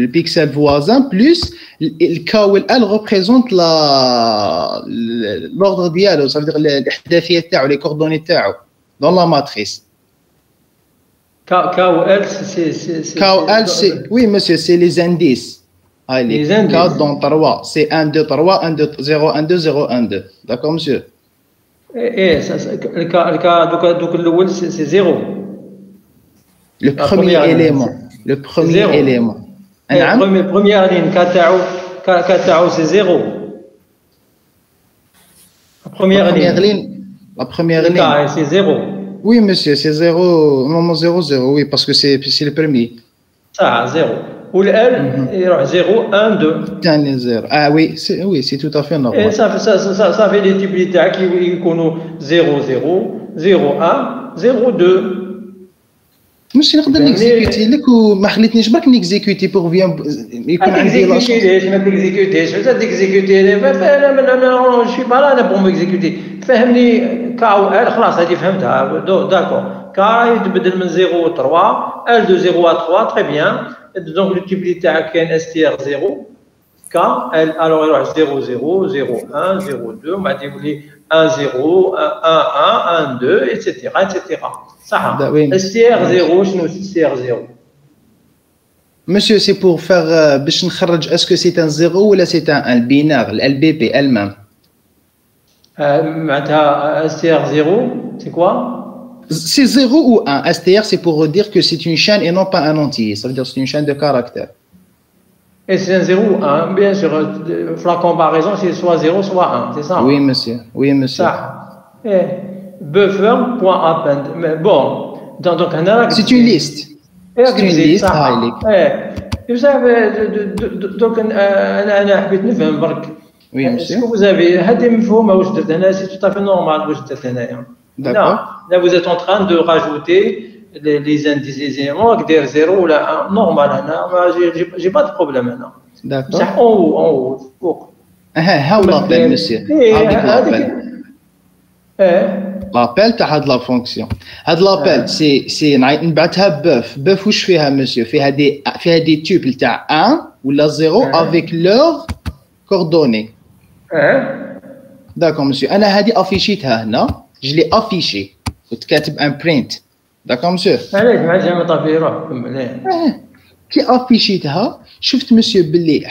le pixel voisin plus le K ou le L représente l'ordre ديالو ça veut dire الاحداثيه تاعو les coordonnées تاعو dans la matrice K ou L c'est K ou L c'est oui monsieur c'est les indices les indices 4 dans 3 c'est 1 2 3 1 2 0 1 2 0 1 2 d'accord monsieur le K donc الاول c'est 0 le premier élément le premier élément première ligne K تاعو c'est 0 première ligne la première ligne c'est 0 oui monsieur c'est 0 non 0 0 oui parce que c'est le premier ça 0 ou le L يروح 0 1 2 ثاني 0 oui c'est tout à fait normal ça fait les types تاعك يكونوا 0 0 0 1 0 2 ماشي نقدر نيكزيكوتي لك وما خليتنيش برك نيكزيكوتي بور فيان يكون عندي لا شونس ما تيكزيكوتيش واش تيكزيكوتي انا شي با انا بون ميكزيكوتي فهمني كا او ال خلاص هذه فهمتها داكور كا يتبدل من 0 و 3 ال دو 0 و 3 تري بيان دونك لو تيب تاعك كاين اس تي ار 0 كا ال الوغ يروح 0 0 0 1 0 2 بعد يولي 1 0 1 1 1 2 ايتترا ايتترا صح STR 0 شنو STR 0 Monsieur c'est pour faire باش نخرج est-ce que c'est un 0 ولا c'est un binaire LBP elle-même معناتها STR 0 c'est quoi c'est 0 ou 1 STR c'est pour dire que c'est une chaîne et non pas un entier ça veut dire c'est une chaîne de caractères Et c'est un 0 ou 1, bien sûr. La comparaison, c'est soit 0, soit 1, c'est ça? Oui, monsieur. Oui, monsieur. Ça. Et buffer.append. Mais bon, donc, c'est une liste. C'est une liste, vous savez, donc, أنا حبيت نفهم برك. Oui, monsieur. Est-ce que vous avez هذه مفهومة واش درت هنا c'est tout à fait normal واش درت هنايا. D'accord. Là, vous êtes en train de rajouter les indices, les éléments, dire 0 ou 1, normal, j'ai pas de problème maintenant. D'accord. En haut, فوق. ها l'appel, monsieur. l'appel تاع هاد لا فونكسيون. هاد l'appel سي نبعثها بوف واش فيها مسيو؟ فيها دي تيوبل تاع 1 ولا 0 avec leur coordonnées. D'accord monsieur. انا هادي افيشيتها هنا. Je l'ai affiché. وتكاتب ان برينت. D'accord monsieur. علاش ما جا مطافي روح كمل. كي افيشيتها شفت مسيو باللي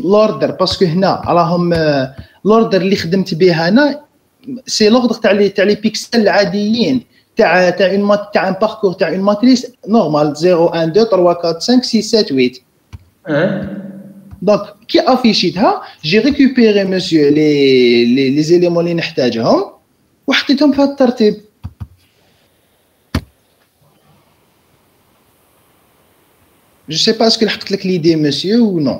لوردر باسكو هنا راهم لوردر اللي خدمت به انا سي لوردر تاع لي بيكسل العاديين تاع تاع ان باركور تاع اون ماتريس نورمال 0 1 2 3 4 5 6 7 8. دونك كي افيشيتها جي ريكوبيري مسيو لي زيليمون اللي نحتاجهم وحطيتهم في هذا الترتيب. Je sais pas est-ce que لحقت لك l'idée monsieur ou non.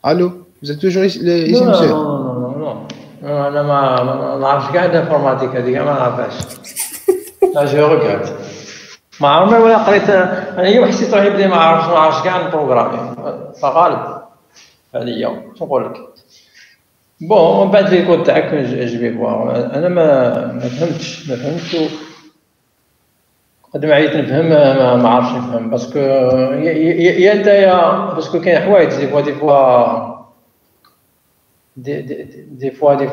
Allô, vous êtes toujours ici monsieur? Non. أنا ما نعرفش كاع الانفورماتيك هذيك ما نعرفهاش. جو ريغريت. ما عمري ولا قريت انا يوم حسيت روحي بلي ما عرفتش كاع البروغرامي فغالب هذه شنو نقول لك. بون من بعد لي كود تاعك جو فوا انا ما فهمتش قد ما عييت نفهم ما عرفتش نفهم باسكو يا نتايا باسكو كاين حوايج دي فوا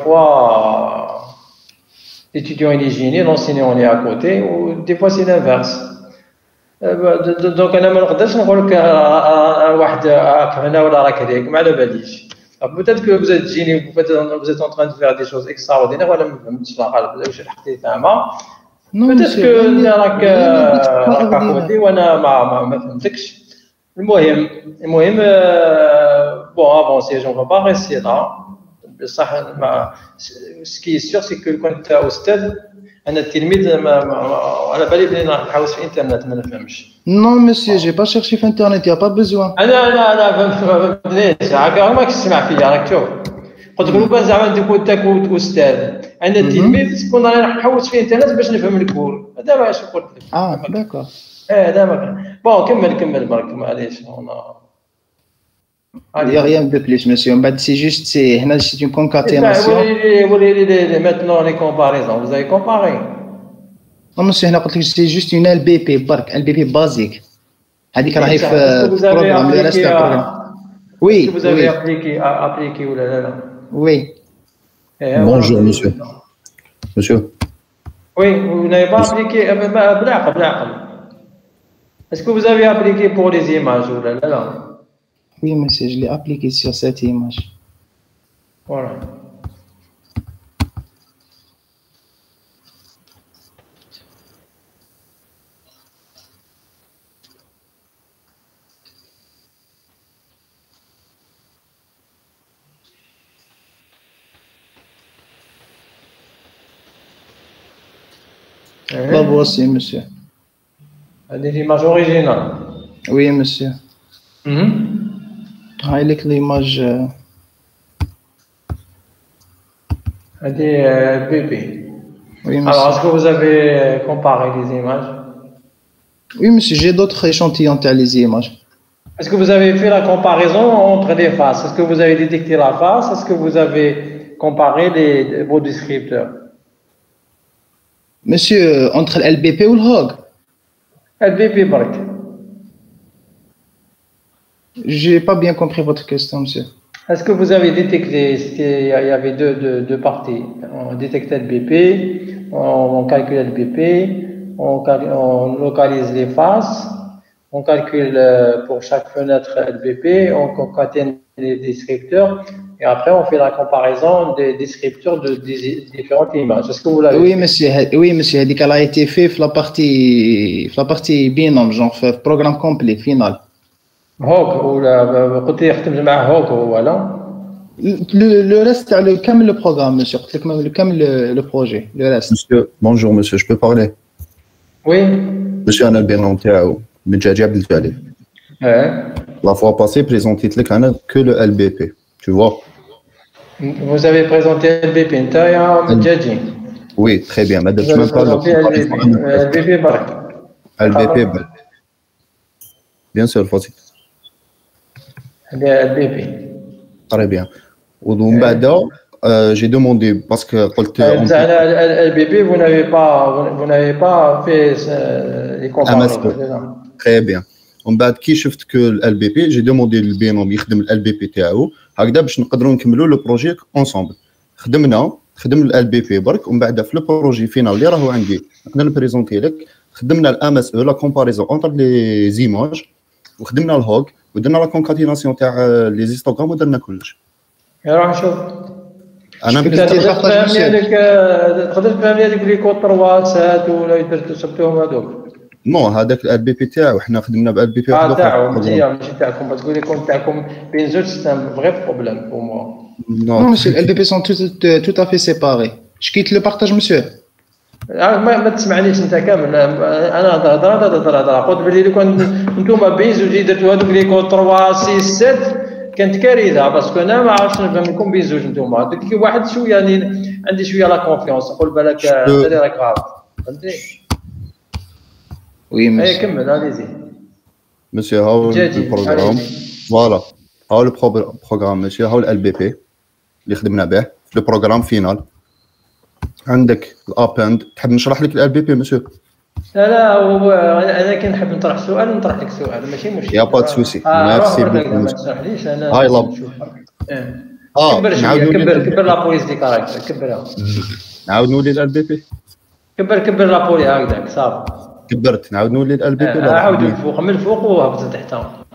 l'étudiant il est gêné, l'enseignant est à côté, ou des fois c'est l'inverse. Donc انا ما نقدرش نقول لك واحد راك هنا ولا راك هذيك ما على باليش. Peut-être que vous êtes gêné, vous êtes en train de faire des choses extraordinaires ولا ما فهمتش لا غالب واش حكيتي فاهمه. Peut-être que راك à côté وانا ما فهمتكش. المهم bon avancer, on va pas rester là. بصح ce qui est sûr c'est que كنت استاذ انا التلميذ على بالي بلي نحوس في الانترنت ما نفهمش. Non monsieur, j'ai pas cherché sur internet, y a pas besoin. انا فهمتنيش هكا ما كتسمع فيا راك تشوف. قلت لك لو كان زعما انت كنت استاذ انا التلميذ كون راني نحوس في الانترنت باش نفهم الكور هذا واش قلت لك. داكور. هذا ما بون كمل برك معليش Il n'y a rien de plus, monsieur. C'est juste, c'est une concaténation. Maintenant, les comparaisons. Vous avez comparé? Non, monsieur, c'est juste une LBP, LBP basique. هذيك راهي في البروغرام اللي راسته البروغرام. Oui. Est-ce que vous avez appliqué ou là? Oui. Bonjour, monsieur. Monsieur. Oui, vous n'avez pas appliqué. بالعقل. Est-ce que vous avez appliqué pour les images ou là? Oui, monsieur, je l'ai appliqué sur cette image. Voilà. La voici, monsieur. Des images originales. Oui, monsieur. هايلك l'image. Des bébés. Oui, monsieur. Alors, est-ce que vous avez comparé les images? Oui, monsieur, j'ai d'autres échantillons de les images. Est-ce que vous avez fait la comparaison entre les faces? Est-ce que vous avez détecté la face? Est-ce que vous avez comparé vos descripteurs? Monsieur, entre LBP ou le HOG? LBP, برك. J'ai pas bien compris votre question, monsieur. Est-ce que vous avez détecté, il y avait deux parties. On détecte LBP, on calcule LBP, on localise les faces, on calcule pour chaque fenêtre LBP, on concatène les descripteurs Et après, on fait la comparaison des descripteurs de différentes images. Est-ce que vous l'avez fait? Oui, monsieur. Elle a été fait la partie binôme, genre programme complet, final. هوك ولا قلت لي خدمت مع هوك ولا le reste le programme monsieur قلت لك كامل le projet le reste. Monsieur, bonjour monsieur, je peux parler? Oui. Monsieur أنا البينام تاعو مجاجي عبد الجليل. La fois passée présenté لك أنا que le LBP, tu vois. Vous avez présenté LBP نتايا مجاجي. Oui, très bien. ما درتش même pas LBP برك. LBP bien sûr فاصل. LBP. Très bien. ومن بعد j'ai demandé parce que قلت LBP vous n'avez pas fait les comparaisons. Très bien. ومن بعد كي شفت كو ال بي بي جي دوموندي للبينوم يخدم ال بي بي تاعو هكذا باش نقدروا نكملوا لو بروجي اونصومبل. خدم ال بي بي برك ومن بعد في لو بروجي فينال اللي راهو عندي نقدر نبريزونتي لك خدمنا الام اس او لا كومباريزون اونتر لي زيماج وخدمنا الهوغ ودرنا لا كونكاتيناسيون تاع لي زيستوغرام ودرنا كلش. راح نشوف. انا تقدر تفهمني هذيك لي كود 3 سات ولا درتو سبتوهم هذوك. نو هذاك ال بي بي تاعو حنا خدمنا بال بي بي تاعو مزيان ماشي تاعكم بس تقول لي كون تاعكم بين زوج سيستم فغي بروبليم بور موا. Non, monsieur, les LBP sont tout à fait séparés. Je quitte le partage, monsieur. ما تسمعنيش انت كامل انا هضره قلت بلي لو كان نتوما بين زوج درتو هذوك لي كود 3 6 7 كانت كارثه باسكو انا ما عرفتش نفهم لكم بين زوج نتوما ديك واحد شويه يعني عندي شويه لا كونفيونس نقول بالك هذه راك عارف فهمتي. Oui, monsieur. Hey, allez-y. Monsieur, le programme. Voilà. Le programme, monsieur, le LBP. اللي خدمنا به في البروغرام فينال. عندك الابند تحب نشرح لك ال بي مسيو؟ لا انا كي نحب نطرح سؤال نطرح لك سؤال ماشي مشكل. يا با سوسي. ميرسي ما تشرحليش انا. هاي لاب. كبر لابوليس ديك راك كبرها. نعاود نولي ال بي. كبر لابولي هكذاك صافي. كبرت نعاود نولي ال بي. عاود الفوق من الفوق وهبط تحتها.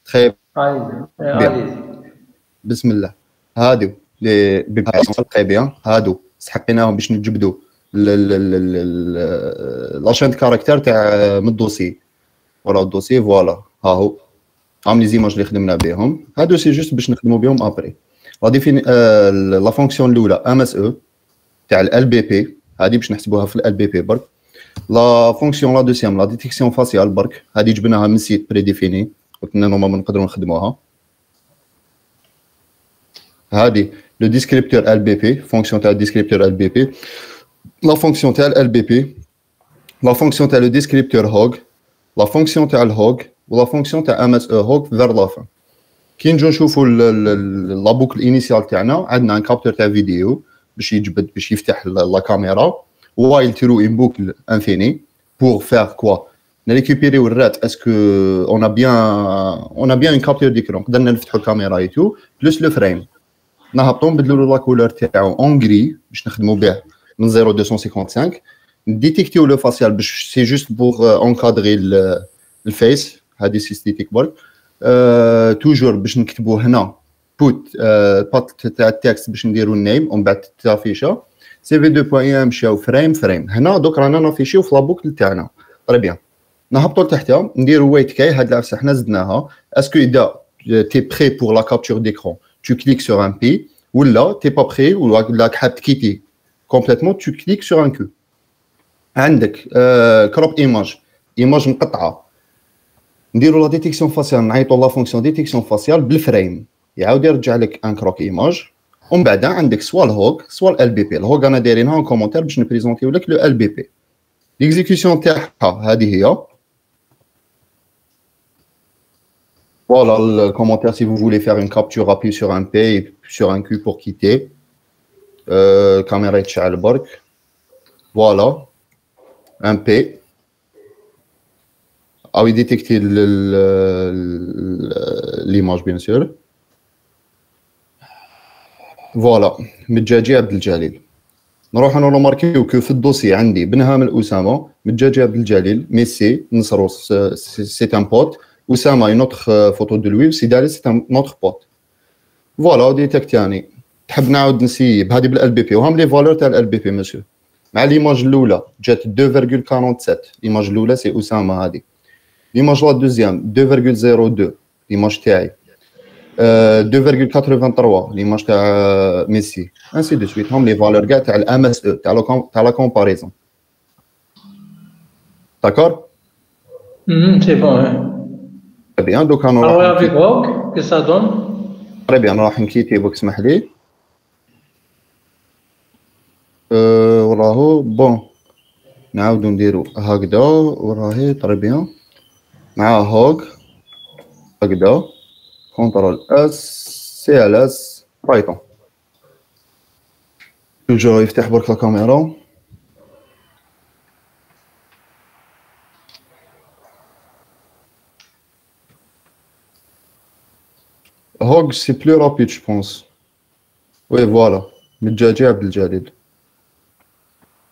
خير. بسم الله. هادو لي بيباسون تري بيان هادو سحقيناهم باش نجبدوا لاشين دو كاركتير تاع من الدوسي ولا الدوسي فوالا ها هو عام لي زيماج اللي خدمنا بهم هادو سي جوست باش نخدموا بهم ابري لا ديفين لا فونكسيون الاولى ام اس او تاع ال بي بي هادي باش نحسبوها في ال بي بي برك لا فونكسيون لا دوسيام لا ديتيكسيون فاسيال برك هادي جبناها من سيت بري ديفيني قلنا نورمالمون نقدروا نخدموها هادي le descripteur LBP fonction تاع descripteur LBP la fonction تاع LBP la fonction تاع le descripteur hog la fonction تاع الهوغ و la fonction تاع MS hog vers la fin كي نجو نشوفوا لا بوكل انيسيال تاعنا عندنا ان كابتور تاع فيديو باش يجبد باش يفتح لا كاميرا while through une boucle infinie pour faire quoi récupérer le rat est-ce que on a bien une capture d'écran قدرنا نفتحوا الكاميرا et tout plus le frame نهبطوا نبدلوا لا كولور تاعو اون غري باش نخدموا به من 0255 نديتيكتيو لو فاسيال باش سي جوست بوغ اونكادري الفيس هذه سيستيتيك برك توجور باش نكتبوا هنا بوت بات تاع التكست باش نديروا النيم ومن بعد تافيشا سي في 2.1 مشاو فريم هنا دوك رانا نافيشيو في لا بوكل تاعنا طري بيان نهبطوا لتحتها نديروا ويت كاي هاد العفسه حنا زدناها اسكو اذا تي بري بور لا كابتور ديكرون tu cliques sur un P, ou là, tu n'es pas prêt, ou là, tu as quitté complètement, tu cliques sur un Q. عندك crop image مقطعة. نديروا la détection faciale, نعيطوا la fonction détection faciale بالفريم. يعاود يرجع لك un crop image. ومن بعد عندك سوا الهوغ سوا ال بي بي. الهوغ أنا دايرينها en commentaire باش نبريزونتيو لك le ال بي بي. l'exécution تاعها هذه هي. Voilà le commentaire si vous voulez faire une capture, appuyez sur un P et sur un Q pour quitter. Caméra تشعل برك. Voilà. Un P. Ah oui, détecter l'image bien sûr. Voilà. مجاجي عبد الجليل. نروح انا نماركيو كو في الدوسي عندي بن هامل اسامه مجاجي عبد الجليل ميسي نصرو سي ان بوت Oussama, une autre photo de lui, Sidi Ali, c'est un autre pote. Voilà, détecté يعني. تحب نعاود نسيب هذه بالال بي بي وهم لي فالور تاع الال بي بي مسيو. مع ليماج الاولى جات 2.47 ليماج الاولى سي اسامه هذه. ليماج لا دوزيام 2.02 ليماج تاعي. 2.83 ليماج تاع ميسي. انسي دو سويت هم لي فالور كاع تاع الام اس او تاع لا كومباريزون. داكور؟ سي بون. Très bien, donc on alors avec Hog, qu'est-ce que ça donne? Très bien, راح نكيتي بوك اسمح لي. وراهو بون نعاودو نديرو هكذا وراهي طري بيان مع هوك هكذا كونترول اس سي ال اس بايثون توجور يفتح برك الكاميرا هوك سي بلو رابيد جو بونس وي فوالا متجاجي عبد الجليل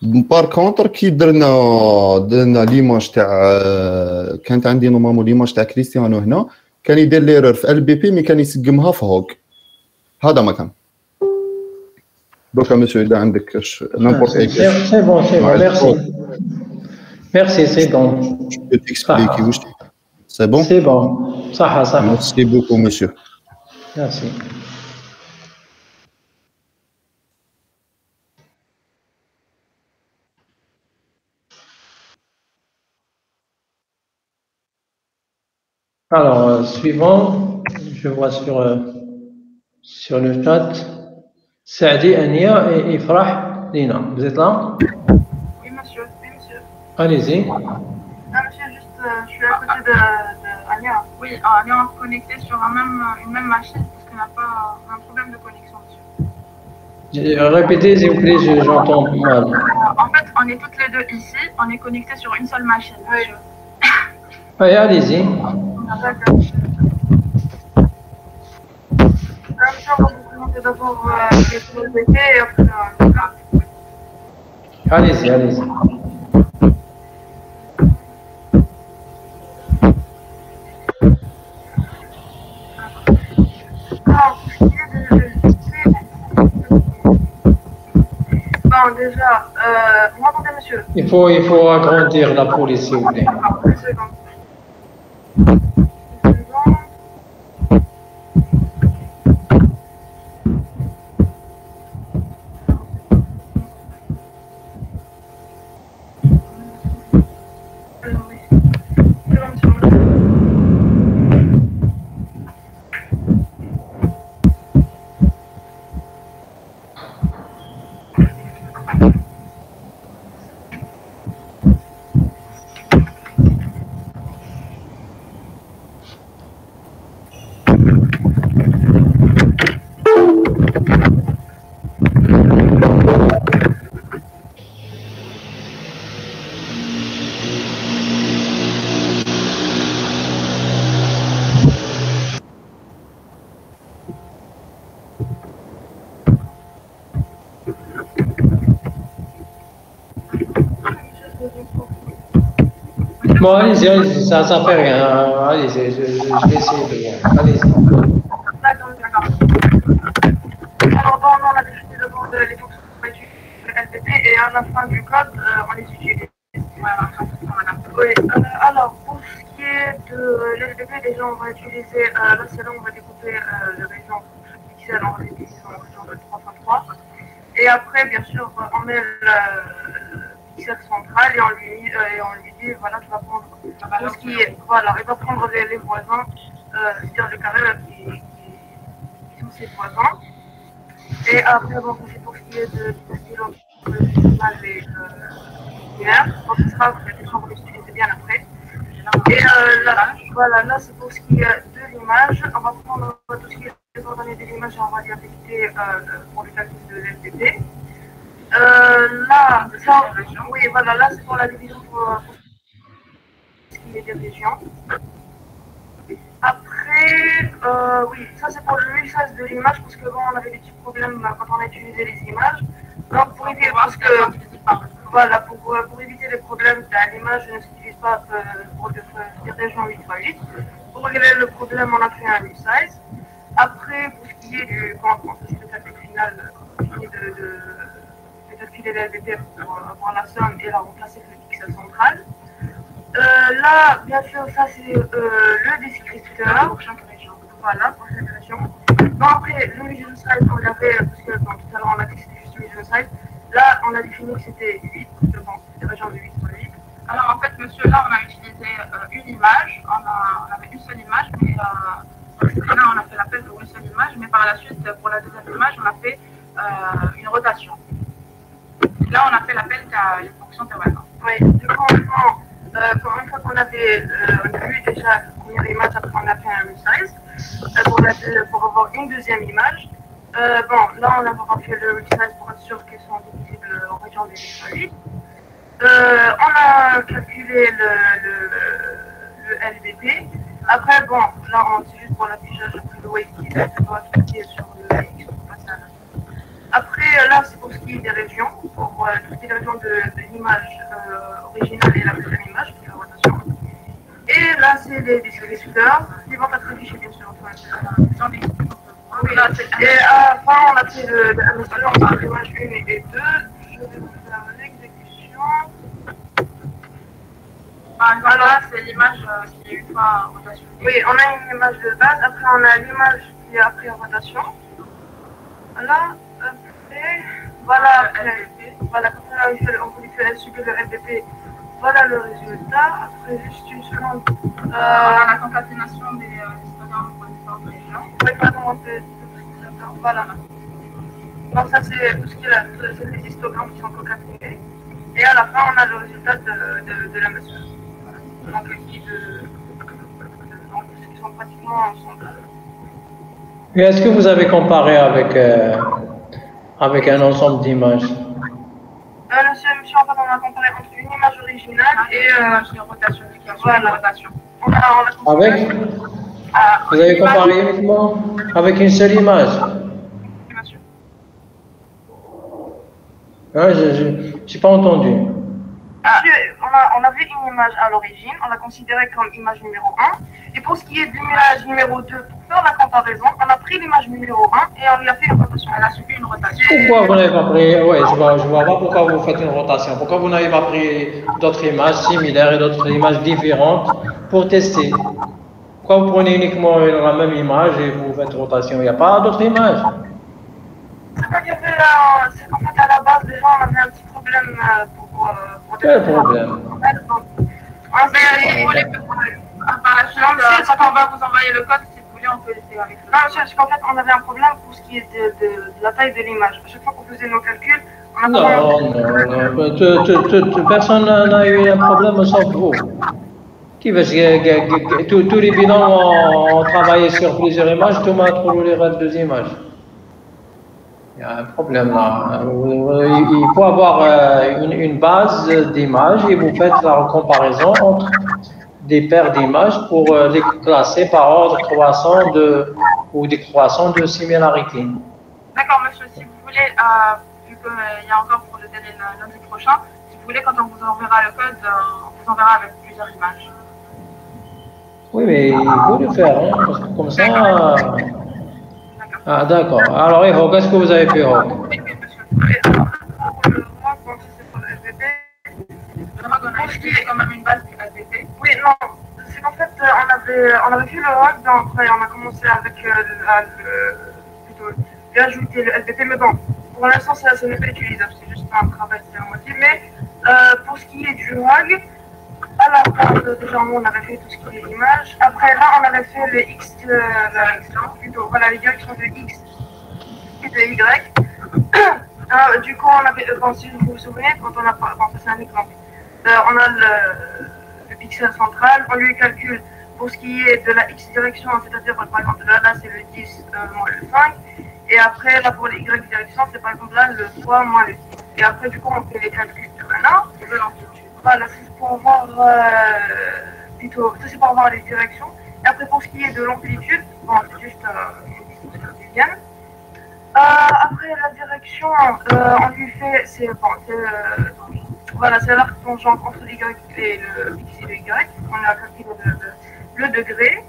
بار كونتر كي درنا ليماج تاع كانت عندي نورمالمون ليماج تاع كريستيانو هنا كان يدير ليرور في ال بي بي مي كان يسقمها في هوك هذا ما كان دوكا مسيو اذا عندك نيمبورت اي كيس سي بون ميرسي ميرسي سي بون جو تيكسبليكي واش سي بون سي بون صح ميرسي بوكو مسيو ميرسي Alors, suivant, je vois sur le chat, Saadi, Ania et Ifrah, Lina. Vous êtes là? Oui, monsieur. Oui, monsieur. Allez-y. Ah, monsieur, juste, je suis à côté de Ania. Oui, Ania, on est connecté sur une même machine parce qu'on n'a pas un problème de connexion, monsieur. Répétez, s'il vous plaît, j'entends mal. En fait, on est toutes les deux ici, on est connectés sur une seule machine, monsieur. Oui, allez-y. D'accord. Monsieur, on va vous présenter d'abord les BP et après... Allez-y, allez-y. Bon, déjà, vous m'entendez, monsieur? Il faut agrandir la police, s'il vous plaît. Une seconde. Bon, allez-y, ça fait rien. Allez-y, je vais essayer de voir. Allez-y. D'accord. Alors, bon, on a défini le nom de les fonctions qu'on va utiliser le LPP et à la fin du code, on les utilise. Oui, alors, pour ce qui est de l'LPP, déjà, on va utiliser, là, c'est là où on va découper les régions pixels en région de 3x3. Et après, bien sûr, on met le pixel central et on lui dit, voilà, tu vas prendre tout ce qui est, voilà, il va prendre les voisins, c'est-à-dire le carré qui sont ses voisins. Et après, bon, c'est pour ce qui est de stylo, et donc ce sera vous l'utilisez bien après. Et là, voilà, là c'est pour ce qui est de l'image. On va prendre tout ce qui est les coordonnées de l'image et on va les affecter pour le calcul de l'LPP. Là, ça, oui, voilà, là c'est pour la division pour ce qui est des régions. Après, oui, ça c'est pour le lissage de l'image parce que bon, on avait des petits problèmes quand on a utilisé les images. Donc pour éviter, parce que voilà, pour éviter les problèmes de l'image, je n'utilise pas pour des régions 8x8. pour régler le problème, on a fait un resize. Après, pour ce qui est du quand on fait le calcul final, quand on finit de calculer la LBP pour avoir la somme et la remplacer par le pixel central. Là, bien sûr, ça c'est le descripteur pour chaque région. Voilà, pour chaque région. Bon, après, le medium size, on l'avait, parce que bon, tout à l'heure on a dit que c'était juste medium size. Là, on a défini que c'était 8, parce que bon, c'était région de 8 sur 8. Alors, en fait, monsieur, là, on a utilisé une image. On avait une seule image, mais là, on a fait l'appel pour une seule image, mais par la suite, pour la deuxième image, on a fait une rotation. Là, on a fait l'appel à les fonctions permanentes. Oui, du coup, une fois qu'on avait vu déjà la première image, après on a fait un resize pour avoir une deuxième image. Bon, là, on a fait le resize pour être sûr qu'elles sont divisibles en région de 8 sur 8. On a calculé le LBP. Après, bon, là, c'est juste pour l'affichage de le weight qui doit cliquer sur le X pour passer à la. Après, là, c'est pour ce qui est des régions, pour toutes les régions de l'image originale et la deuxième image, qui est la rotation. Et là, c'est les descripteurs qui vont être affichés, bien sûr. Et à la fin, on a fait l'image 1 et 2. Je vais vous faire l'exécution. Voilà, c'est l'image qui est une fois en rotation. Oui, on a une image de base, après on a l'image qui est après en rotation. Voilà, après, voilà, quand on lui fait subir le LBP, voilà le résultat. Après, juste une seconde. La concaténation des histogrammes pour les différentes régions. Oui, pardon, voilà. Donc ça, c'est tout ce qui est les histogrammes qui sont concaténés. Et à la fin, on a le résultat de la mesure. Donc, qui sont pratiquement ensemble. Et est-ce que vous avez comparé avec un ensemble d'images? Monsieur, en fait, on a comparé entre une image originale et une rotation. Voilà. Avec vous avez comparé uniquement avec une seule image? Je n'ai pas entendu. On avait une image à l'origine, on l'a considérée comme image numéro 1. Et pour ce qui est de l'image numéro 2, pour faire la comparaison, on a pris l'image numéro 1 et on lui a fait une rotation. Elle a subi une rotation. Pourquoi vous n'avez pas pris... Oui, je vois pas pourquoi vous faites une rotation. Pourquoi vous n'avez pas pris d'autres images similaires et d'autres images différentes pour tester? Pourquoi vous prenez uniquement la même image et vous faites rotation? Il n'y a pas d'autres images? En fait, à la base, déjà, on avait un petit problème pour quel problème? Par la suite, quand on va vous envoyer le code, si vous voulez, on peut laisser avec le code. Non, parce qu'en fait, on avait un problème pour ce qui est de la taille de l'image. À chaque fois qu'on faisait nos calculs, on non. Personne n'a eu un problème sauf vous. Tous les bilans ont travaillé sur plusieurs images, tout le monde a trouvé les deux images. Il y a un problème là. Il faut avoir une base d'images et vous faites la comparaison entre des paires d'images pour les classer par ordre croissant ou décroissant de similarité. D'accord, monsieur. Si vous voulez, vu qu'il y a encore pour le délai lundi prochain, si vous voulez, quand on vous enverra le code, on vous enverra avec plusieurs images. Oui, mais il faut le faire, hein, parce que comme ça... Ah, d'accord. Alors, Hog, qu'est-ce que vous avez fait, Hog? Oui, monsieur. Moi, quand c'est pour le LBP, c'est quand même une base du LBP. Oui, non. C'est qu'en fait, on avait fait le Hog, donc après, on a commencé avec plutôt ajouter le LBP, mais bon, pour l'instant, ça n'est pas utilisable, c'est juste un travail de moitié. Mais pour ce qui est du Hog, à la base, déjà, on avait fait tout ce qui est image. Après, là, on avait fait les X, plutôt, voilà, les directions de X et de Y. Du coup, on avait, si vous vous souvenez, quand on a, c'est un exemple, on a le pixel central, on lui calcule pour ce qui est de la X direction, c'est-à-dire, par exemple, là, c'est le 10 moins le 5. Et après, là, pour les Y direction, c'est par exemple là, le 3 moins le 6. Et après, du coup, on fait les calculs de maintenant. Voilà, c'est pour voir plutôt, ça c'est pour avoir les directions. Et après pour ce qui est de l'amplitude, bon c'est juste une distance cartésienne. Après la direction, on lui fait, voilà, c'est l'arc tangent entre l'Y et le X et le Y. On a calculé le degré.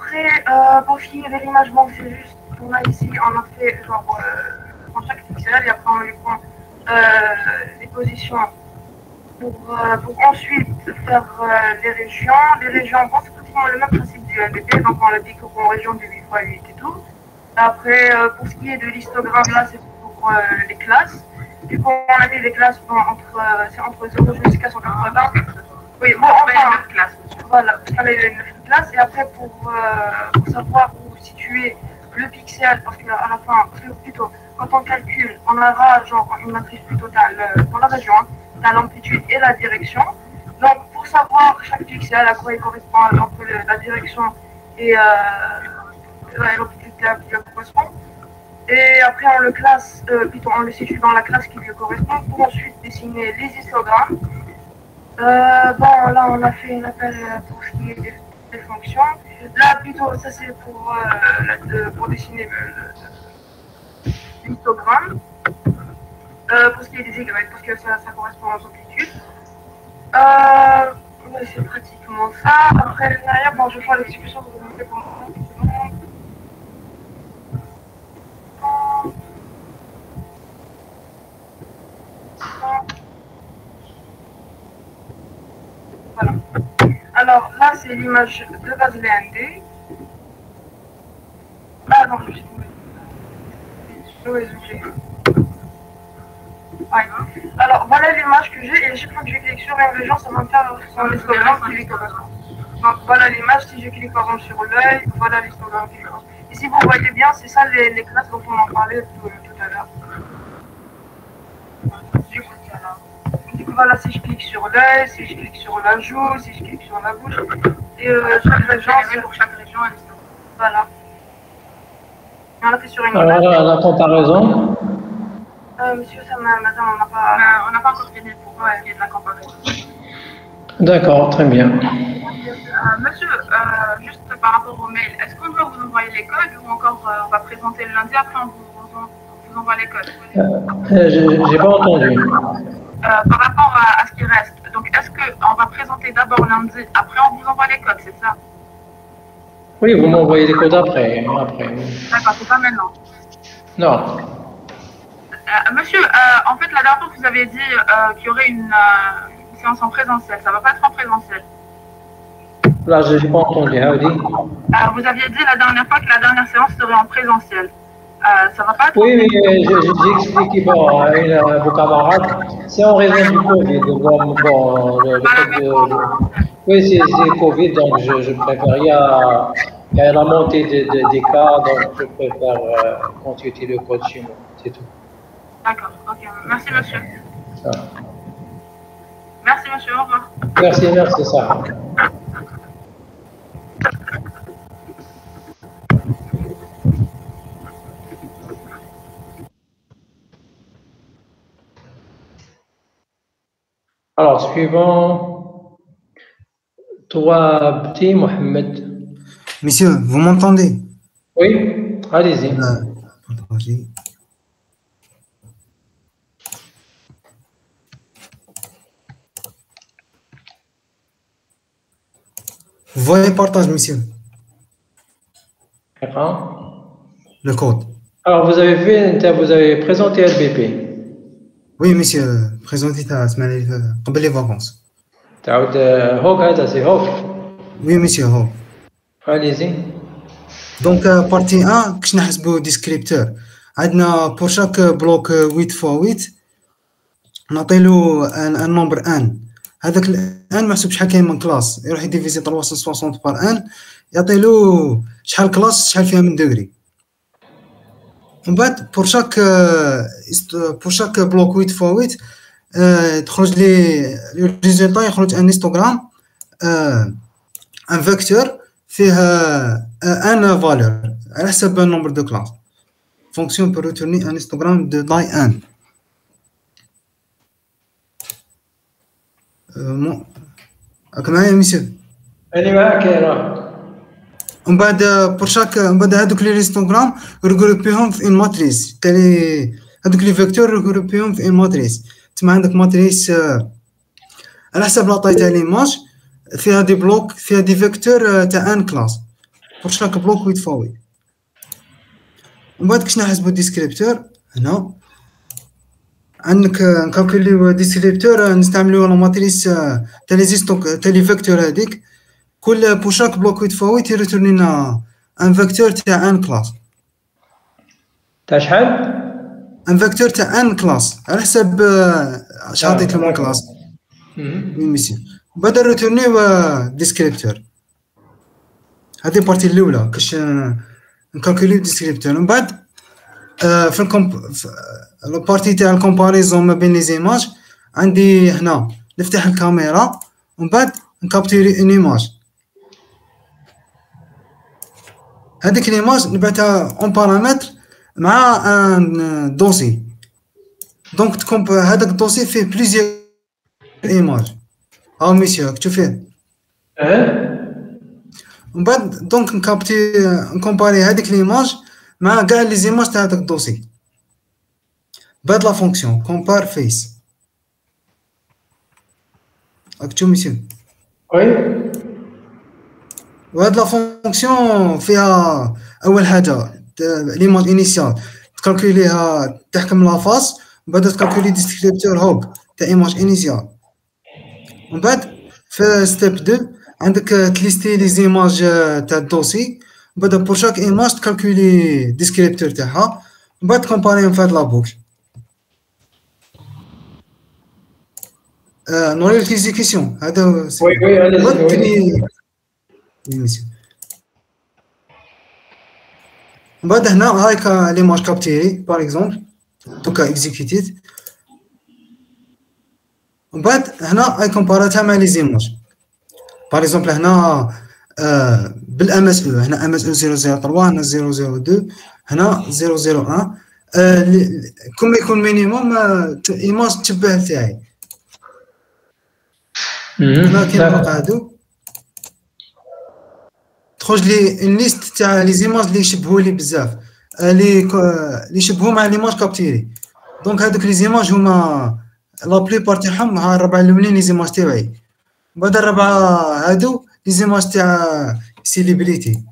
après, pour finir l'image, bon, c'est juste, on a ici, on a fait genre, en chaque pixel et après on lui prend les positions pour ensuite faire les régions. Les régions, bon, c'est pratiquement le même principe du LBP, donc on le découpe en région de 8 x 8 et tout. Après, pour ce qui est de l'histogramme, là, c'est pour les classes. Du coup, on a mis les classes bon, c'est entre 0 jusqu'à 180. Oui, bon, on a 9 classes. Voilà, on a les 9 classes. Et après, pour savoir où situer le pixel, parce qu'à la fin, plutôt, quand on calcule, on aura genre une matrice plutôt dans la région, dans l'amplitude et la direction. Donc, pour savoir chaque pixel, à quoi il correspond, entre la direction et l'amplitude qui lui correspond. Et après, on le classe, plutôt on le situe dans la classe qui lui correspond pour ensuite dessiner les histogrammes. Bon, là, on a fait un appel pour ce qui est des fonctions. Là, plutôt, ça c'est pour dessiner l'histogramme. Pour ce qui est des Y, parce que ça correspond aux amplitudes. Ouais, c'est pratiquement ça. Après, derrière, bon, je fais l'exécution pour vous montrer comment. Voilà. Alors là, c'est l'image de base LND. Ah non, je vais zoomer. Ouais. Alors voilà l'image que j'ai et à chaque fois que je clique sur une région, ça va me faire son histogramme qui lui correspond. Donc voilà l'image, si je clique par exemple sur l'œil, voilà l'histogramme qui lui correspond. Et si vous voyez bien, c'est ça les classes dont on en parlait tout à l'heure. Du coup, voilà, si je clique sur l'œil, si je clique sur la joue, si je clique sur la bouche, et chaque région, c'est pour chaque région, voilà. Et on a fait sur une image. Alors, la comparaison. Monsieur, ça on n'a pas encore fini pour qu'il y ait de la comparaison. D'accord, très bien. Monsieur, juste par rapport au mail, est-ce qu'on doit vous envoyer les codes ou encore on va présenter le lundi, après on vous envoie les codes? J'ai pas entendu. Par rapport à ce qui reste, donc est-ce qu'on va présenter d'abord lundi, après on vous envoie les codes, c'est ça? Oui, vous m'envoyez les codes après. D'accord, c'est pas maintenant. Non. Monsieur, en fait, la dernière fois, vous avez dit qu'il y aurait une séance en présentiel. Ça ne va pas être en présentiel. Là, je n'ai pas entendu. Vous aviez dit la dernière fois que la dernière séance serait en présentiel. Ça va pas être Oui, j'ai expliqué à vos camarades. C'est en raison du Covid. Oui, c'est Covid, donc je préfère. Il y a la montée des cas, donc je préfère consulter le code chez moi. C'est tout. D'accord, ok. Merci, monsieur. Merci, monsieur. Au revoir. Merci, Sarah. Alors, suivant. Toi, petit Mohamed. Monsieur, vous m'entendez? Oui, allez-y. Vous voyez partage, monsieur. D'accord. Le code. Alors, vous avez présenté LBP. Oui, monsieur, présenté ta semaine قبل les vacances. تعود هوك هذا سي هوك. Oui, monsieur, هوك. Allez-y. Donc, partie 1, كش نحسبوا descripteur. عندنا pour chaque bloc 8 x 8 نعطيلو un nombre n. هذاك الان محسوب شحال كاين من كلاس، يروح يديفيزي 360 بار ان يعطيلو شحال كلاس شحال فيها من دوغري. ومن بعد pour chaque bloc 8 x 8 تخرج لي ريزولطا، يخرج ان هيستوغرام ان فيكتور فيها ان فالور على حسب النمبر دو كلاس. فونكسيون بور ريتورني ان هيستوغرام دو تاي ان. راك معايا مسيو؟ أنا معاك يا راه. ومن بعد من بعد هذوك لي هيستوغرام ريغروبيهم في ان ماتريس، تالي هذوك لي فيكتور ريغروبيهم في ان ماتريس. تما عندك ماتريس على حسب لاطاي تاع ليماج فيها دي بلوك، فيها دي فيكتور تاع ان كلاس. pour بور شاك بلوك ويت فوا ويت. ومن بعد كيش نحسبو الديسكريبتور هنا عندك نكالكوليو ديسكريبتور نستعملو لا ماتريس تاع لي زيستوك تاع لي فيكتور هذيك كل بور شاك بلوك ويت فوا ويت يريتورني لنا ان فيكتور تاع ان كلاس تاع شحال؟ ان فيكتور تاع ان كلاس على حسب اش عطيت لهم الكلاس ميسيون. بعد ريتورنيو ديسكريبتور. هذه البارتي الاولى كاش نكالكوليو ديسكريبتور. من بعد في البارتي تاع الكومباريزون ما بين لي زيماج عندي هنا نفتح الكاميرا ومن بعد نكابتوري اون ايماج. هذيك ليماج نبعثها اون بارامتر مع ان دوسي. دونك تكون هذاك الدوسي فيه بليزيور ايماج. ها ميسيو راك تشوفيه. ومن بعد دونك نكومباري هذيك ليماج مع كاع لي زيماج تاع هذاك الدوسي بهاد لا فونكسيون كومبار فيس. راك تشوف ميسيو؟ وي. وهاد لا فونكسيون فيها اول حاجه ليماج انيسيال تكالكوليها تحكم لا فاس ومن بعد تكالكولي ديسكريبتور هوك تاع ايماج انيسيال. ومن بعد في ستيب 2 عندك تليستي لي زيماج تاع الدوسي ومن بعد بور شاك ايماج تكالكولي ديسكريبتور تاعها ومن بعد كومباريهم في هاد لا بوكل. نوري ليكزيكسيون هذا وي وي من بعد هنا هايك ليماج كابتيري باغ اكزومبل دوكا اكزيكيتيت. ومن بعد هنا هاي كومباراتها مع لي زيماج باغ اكزومبل هنا بالام اس او هنا ام اس او 003 هنا 002 هنا 001 كون ما يكون مينيموم ايماج تشبه تاعي. هنا كيما هادو تخرج لي اون ليست تاع لي زيماج اللي يشبهوا لي بزاف اللي يشبهوا مع ليماج كابتيري. دونك هذوك لي زيماج هما لا بليبار تاعهم ها الربعه الاولين لي زيماج تاعي. بعد الربعه هادو لي زيماج تاع سيليبريتي.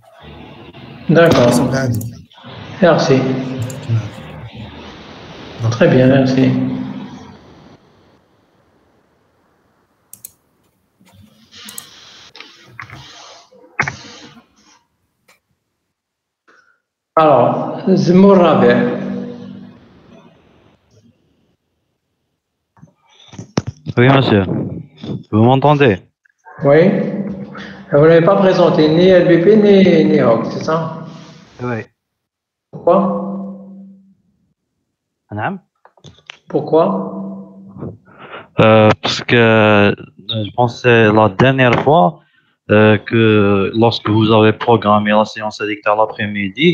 داكور ميرسي تري بيان ميرسي. Alors, Zemmour Rabé. Oui, monsieur. Vous m'entendez? Oui. Vous n'avez pas présenté ni LBP ni HOG, c'est ça? Oui. Pourquoi? Madame? Pourquoi? Parce que je pense que c'est la dernière fois que lorsque vous avez programmé la séance édictale l'après-midi,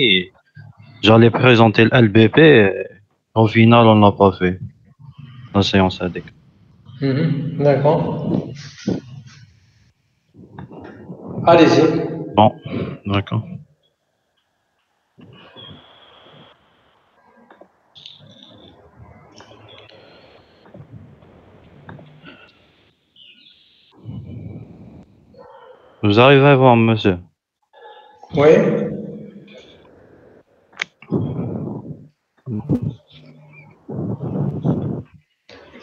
j'allais présenter le LBP. Au final, on ne l'a pas fait, la séance édictale. D'accord. Allez-y. Bon, d'accord. Vous arrivez à voir, monsieur? Oui.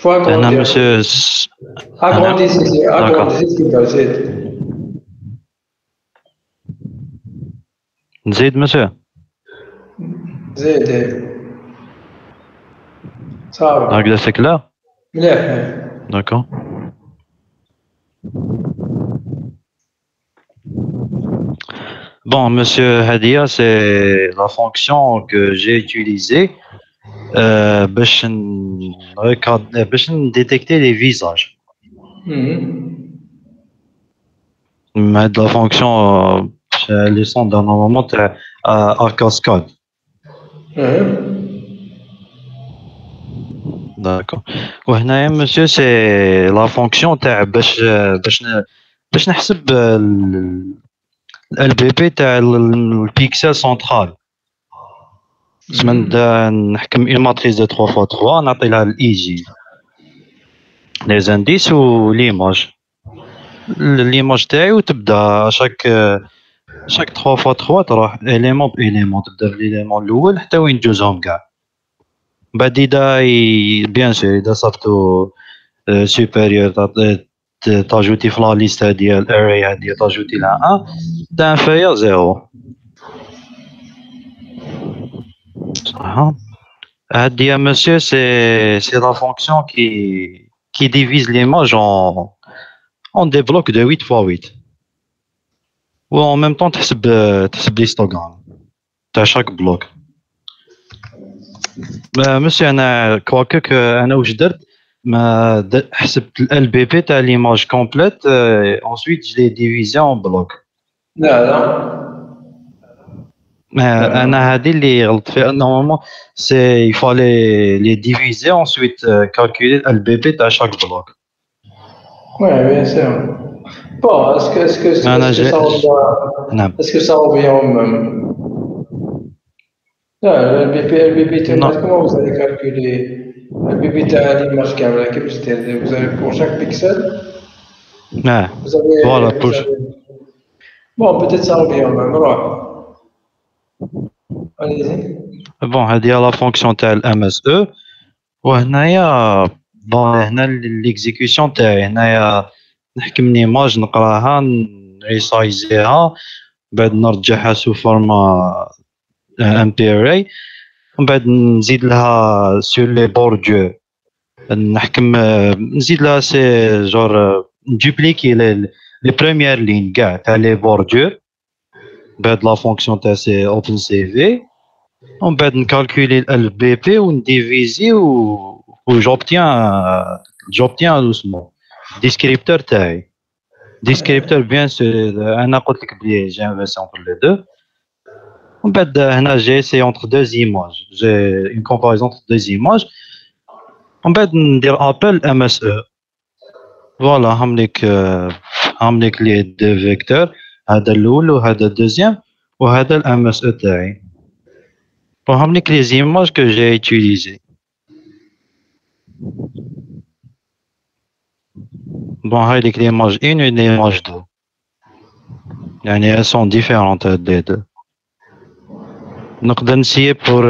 Faut agrandir. Monsieur. Agrandissez, agrandissez, s'il vous plaît. Zid, monsieur? Zid. Ça va. Donc là, c'est clair? Bien. D'accord. Bon, monsieur Hadia, c'est la fonction que j'ai utilisée باش détecter les visages. La fonction les sont normalement à cascade. D'accord. وهنا monsieur c'est la fonction تاع باش نحسب البي تاع البيكسل سنترال. نحكم اون ماتريس دو 3 x 3 نعطي لها الاي جي لي زانديس و ليماج تاعي وتبدا شاك chaque 3 fois 3 تروح élément بإيليمون تبدا بالإيليمون الأول حتى وين تجوزهم كاع. بعد إذا بيان سور إذا صرتو supérieur تاجوتي في لا ليست هادي الاري هادي تاجوتي لها 1 تاع inférieur 0 صح. هادي يا مسيو سي لا فونكسيون qui divise l'image en des blocs de 8 fois 8 ou en même temps تحسب l'histogramme تاع chaque bloc. مسيو انا كواكك انا واش درت ما حسبت ال بي تاع l'image complète ensuite je l'ai divisé en blocs. لا انا هذه اللي غلطت فيها. normalement c'est il fallait les diviser ensuite calculer le BP à chaque bloc. Ouais, bien sûr. Bon, est-ce que ça revient est-ce que ça revient au même? Non, le BP comment vous allez calculer le BP de l'image كاملة كيفاش دير؟ vous avez pour chaque pixel vous avez voilà pour bon peut-être ça revient au même. Allez-y. بون هادي لا فونكسيون تاع الام اس او وهنايا بون هنا ليكزيكسيون تاعي هنايا نحكم ليماج نقراها نريسايزيها بعد نرجعها سو فورما ام بي اري ومن بعد نزيد لها سور لي بورديو نحكم نزيد لها سي جور ندوبليكي لي بروميير لين كاع تاع لي بورديو بعد لا فونكسيون تاع سي اوبن سي في ومن بعد نكالكولي ال بي بي ونديفيزي و جوبتيان اسمو ديسكريبتور تاعي. ديسكريبتور بيان سور انا قلت لك بلي جي انفيرسي اونتر لي دو ومن بعد هنا جي سي اونتر دو ايماج جي اون كومباريزون اونتر دو ايماج ومن بعد ندير ابل ام اس او فوالا همليك لي دو فيكتور هذا الاول وهذا الدوزيام وهذا الام اس او تاعي وهمليك لي زيماج كو جي يوتيليزي. بون هايديك ليماج 1 و ليماج 2 يعني elles sont différentes les deux. نقدر نسيي بور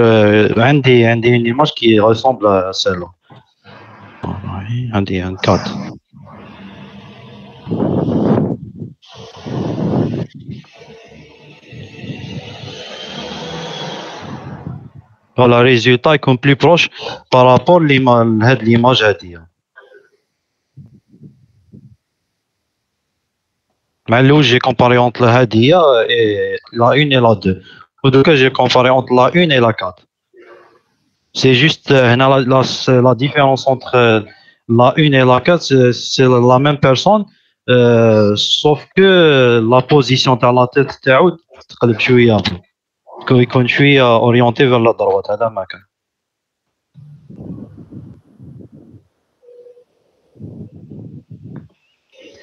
عندي une image qui ressemble à celle-là. عندي 4. Voilà, le résultat est plus proche par rapport à l'image هذه. مع الأول j'ai comparé entre هذه et la 1 et la 2. Ou donc j'ai comparé entre la 1 et la 4. C'est juste la différence entre la 1 et la 4, c'est la même personne, sauf que la position de la tête تاعو تقلب شوية. يكون شوية orienté vers la droite هذا ما كان.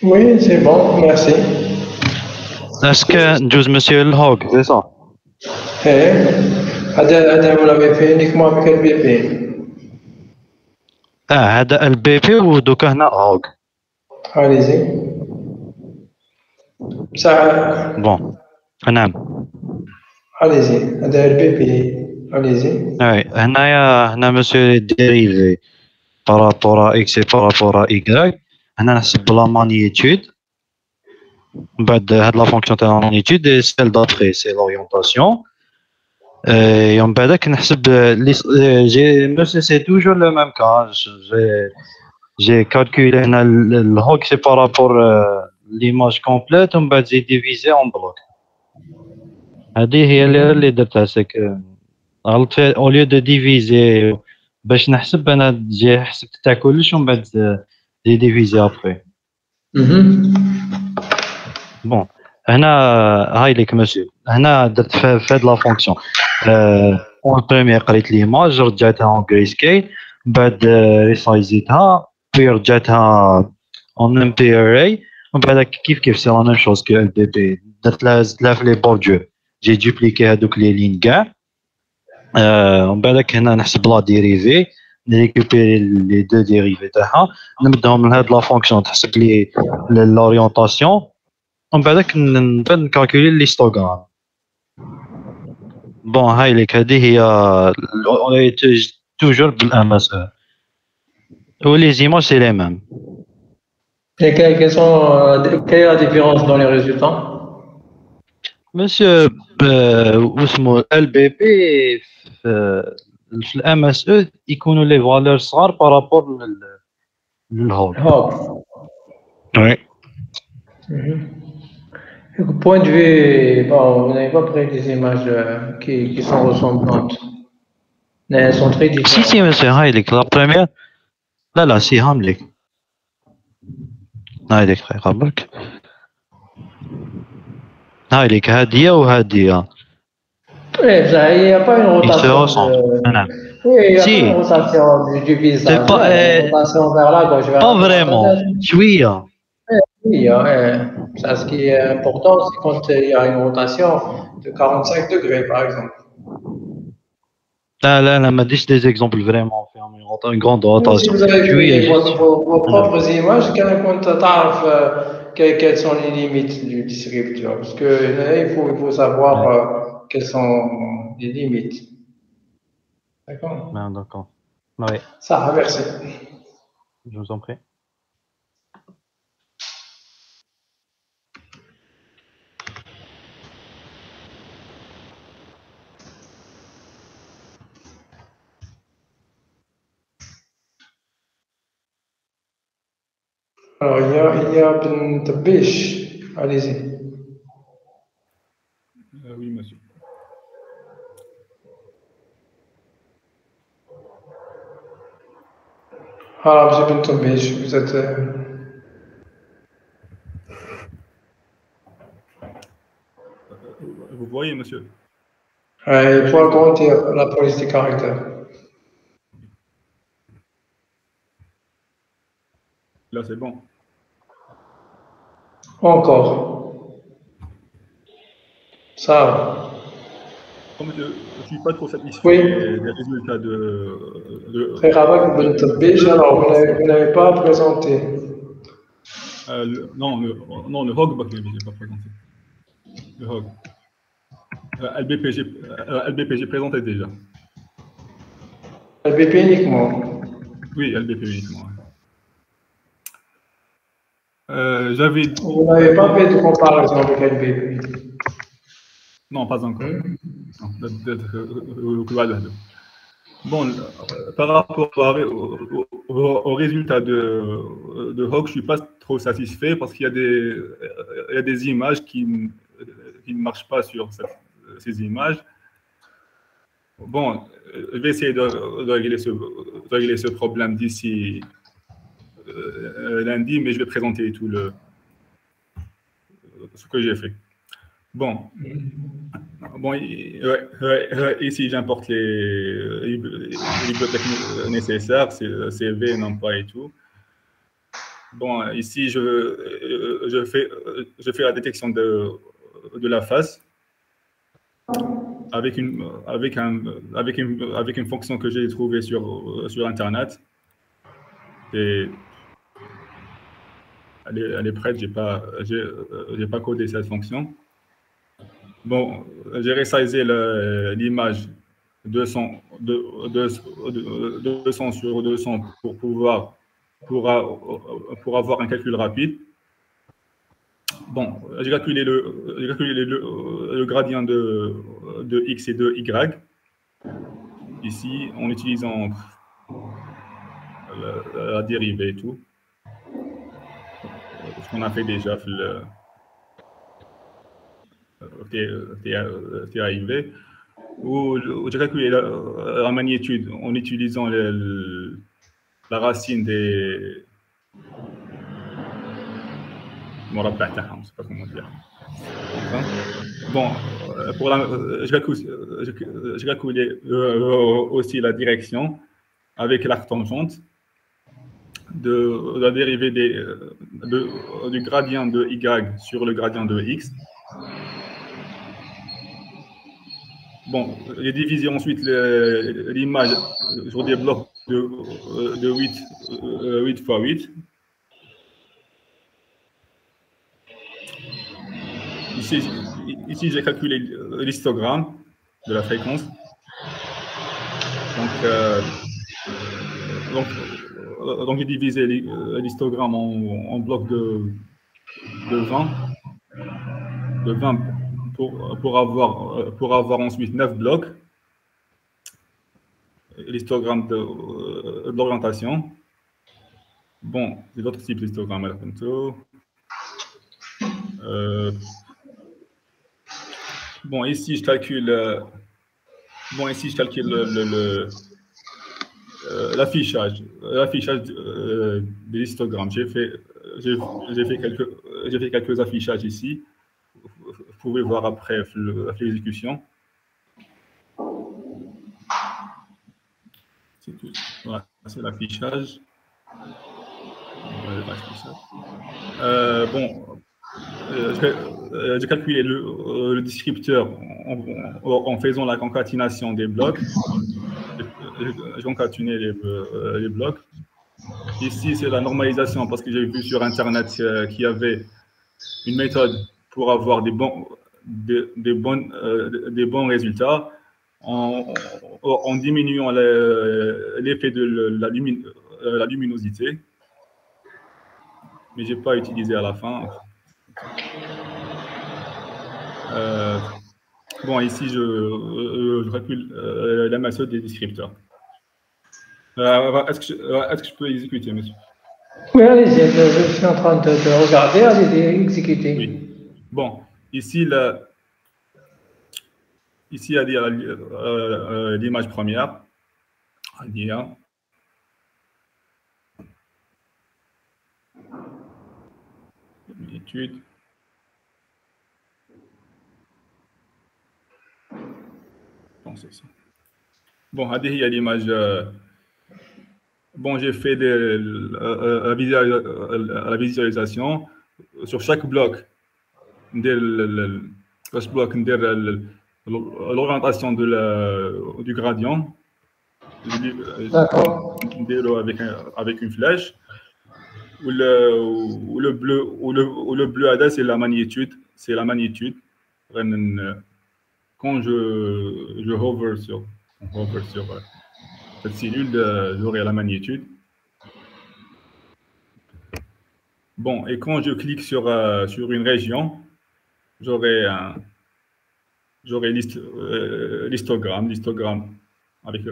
Oui, c'est bon, merci. Est-ce que نجوز monsieur الهوغ c'est ça? هذا vous l'avez fait uniquement avec le BP. هذا البي بي ودوكا هنا هوغ. Allez-y. ساعة. Bon. نعم. Allez-y, هذا البي بي. Allez-y. هنا monsieur dérivé par rapport à x et par rapport à y. هنا نحسب la magnitude. بعد هاد la fonction تاع la magnitude et celle d'après c'est l'orientation. Et on بعد نحسب monsieur c'est toujours le même cas. J'ai calculé هنا le hog c'est par rapport l'image complète ومن بعد j'ai divisé en bloc. هذه هي اللي درتها سك غلط في au lieu de diviser باش نحسب انا جي حسبت تاع كلش ومن بعد j'ai divisé après. Bon, هنا هاي ليك مسيو هنا درت في هاد لا فونكسيون اون بريمير قريت ليماج رجعتها اون جري سكيل بعد ريسايزيتها في رجعتها اون ام بي اري ومن بعد كيف سي لا ميم شوز كو ال بي بي درت لها في لي بورديو جي دوبليكي هادوك لي لين كاع ومن بعد هنا نحسب لا ديريفي نريكوبيري لي دو ديريفي تاعها نمدهم لهاد لا فونكسيون تحسب لي لورينتاسيون ومن بعدك نبدا نكالكولي ليستوغرام. بون هاي ليك هذه هي توجور بالام اس او ولي زيماج سي لي ميم. Et quelle est la différence dans les résultats? Monsieur, واسمو ال بي بي في الام اس او يكونوا لي فالور صغار بارابور للهول. وي. Du point de vue, bon, vous n'avez pas pris des images qui sont ressemblantes. Elles sont très différentes. Si, monsieur, هاي لك لا بريمير. لا سي هام لك. هاي لك قبلك. هاي لك هادية وهادية. Oui, il n'y a pas une rotation. Oui, il y a pas une rotation du visage. C'est pas, rotation vers la gauche. Pas vraiment. شوية. Oui, ça, ce qui est important, c'est quand il y a une rotation de 45 degrés, par exemple. لا ما ديش des exemples vraiment faire une grande rotation. Si vous avez vu vos propres images, quand tu تعرف quelles sont les limites du descripteur, parce que il faut savoir quelles sont les limites. D'accord? D'accord. Oui. Ça, merci. Je vous en prie. Alors, il y a Ben Tabish. Allez-y. Oui, monsieur. Alors, monsieur Ben Tabish, vous êtes... Vous voyez, monsieur? Il faut agrandir la police des caractères. Là, c'est bon. Encore. Ça. Comme je ne suis pas trop satisfait des résultats de... Frère Abak Ben Tabish, alors vous n'avez pas présenté. Non, le HOG, je n'ai pas présenté. Le HOG. LBP, j'ai présenté déjà. LBP uniquement? Oui, LBP uniquement. Vous n'avez pas fait de comparaison avec LBP? Non, pas encore. Bon, par rapport au résultat de HOG, je ne suis pas trop satisfait parce qu'il y a des images qui ne marchent pas sur ces images. Bon, je vais essayer de régler ce problème d'ici lundi, mais je vais présenter tout ce que j'ai fait. Bon, ici j'importe les bibliothèques nécessaires, CV, NumPy et tout. Bon, ici je fais la détection de la face avec une fonction que j'ai trouvée sur Internet. Et elle est prête, j'ai pas codé cette fonction. Bon, j'ai resizé l'image 200 sur 200 pour avoir un calcul rapide. Bon, j'ai calculé le gradient de x et de y ici en utilisant la dérivée et tout. Ce qu'on a fait déjà TAIV, où j'ai calculé la magnitude en utilisant la racine des... Je ne sais pas comment dire. Bon, j'ai calculé aussi la direction avec l'arc tangente de la dérivée du gradient de y sur le gradient de x. Bon, j'ai divisé ensuite l'image sur des blocs de 8 x 8. Ici j'ai calculé l'histogramme de la fréquence. Donc j'ai divisé l'histogramme en blocs de 20. De 20 pour avoir ensuite 9 blocs. L'histogramme de l'orientation. Bon, j'ai d'autres types d'histogrammes à la photo. Bon, ici je calcule l'affichage des histogrammes. J'ai fait quelques affichages ici. Vous pouvez voir après l'exécution. C'est tout. Voilà, c'est l'affichage. Bon, j'ai calculé le descripteur en faisant la concaténation des blocs. J'ai concaténé les blocs. Ici, c'est la normalisation parce que j'ai vu sur Internet qu'il y avait une méthode pour avoir des bons résultats en diminuant l'effet de la luminosité. Mais je n'ai pas utilisé à la fin. Bon, ici, je calcule la méthode des descripteurs. Est-ce que je peux exécuter, monsieur? Oui, allez-y, je suis en train de regarder, allez-y, exécuter. Oui. Bon, ici, il y a l'image première. Étude. Bon, c'est ça. Bon, il y a l'image. Bon, j'ai fait la visualisation sur chaque bloc. L'orientation du gradient. D'accord. Avec une flèche. Où le bleu ADA, c'est la magnitude. Quand je hover sur cette cellule, j'aurai la magnitude. Bon, et quand je clique sur une région, j'aurai l'histogramme avec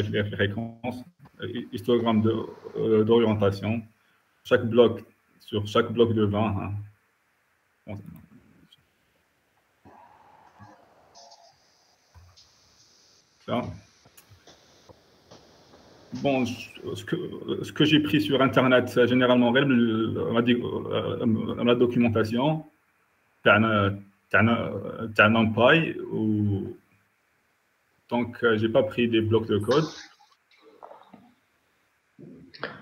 les fréquences, histogramme d'orientation, sur chaque bloc de 20. Hein. Ça. Bon, ce que j'ai pris sur Internet, généralement, la documentation, t'as un NumPy, donc j'ai pas pris des blocs de code.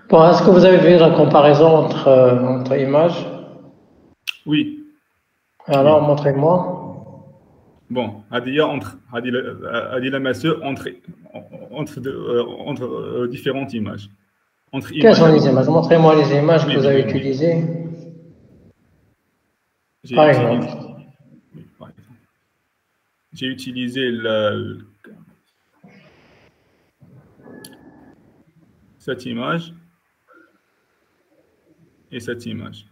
Bon, est-ce que vous avez vu la comparaison entre images? Oui. Alors, montrez-moi. Bon, entre différentes images. Quelles sont les images? Montrez-moi les images que vous avez utilisées. Par exemple. J'ai utilisé cette image et cette image.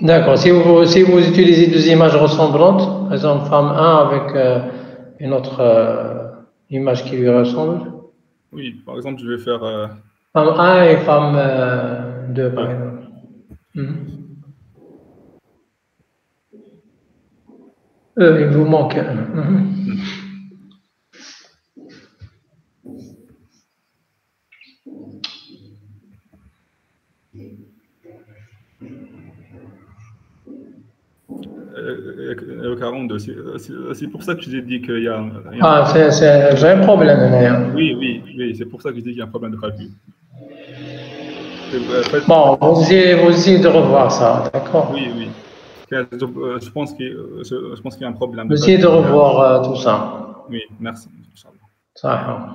D'accord. Si vous utilisez deux images ressemblantes, par exemple femme 1 avec une autre image qui lui ressemble. Oui, par exemple, je vais faire... Femme 1 et femme 2, par exemple. Il vous manque un. Le 42, c'est pour ça que je t'ai dit qu'il y a... j'ai un problème. Oui, c'est pour ça que je dis qu'il y a un problème de calcul. Bon, vous essayez de revoir ça, d'accord? Oui. Je pense qu'il y a un problème. Vous essayez de revoir tout ça. Oui, merci. Ça.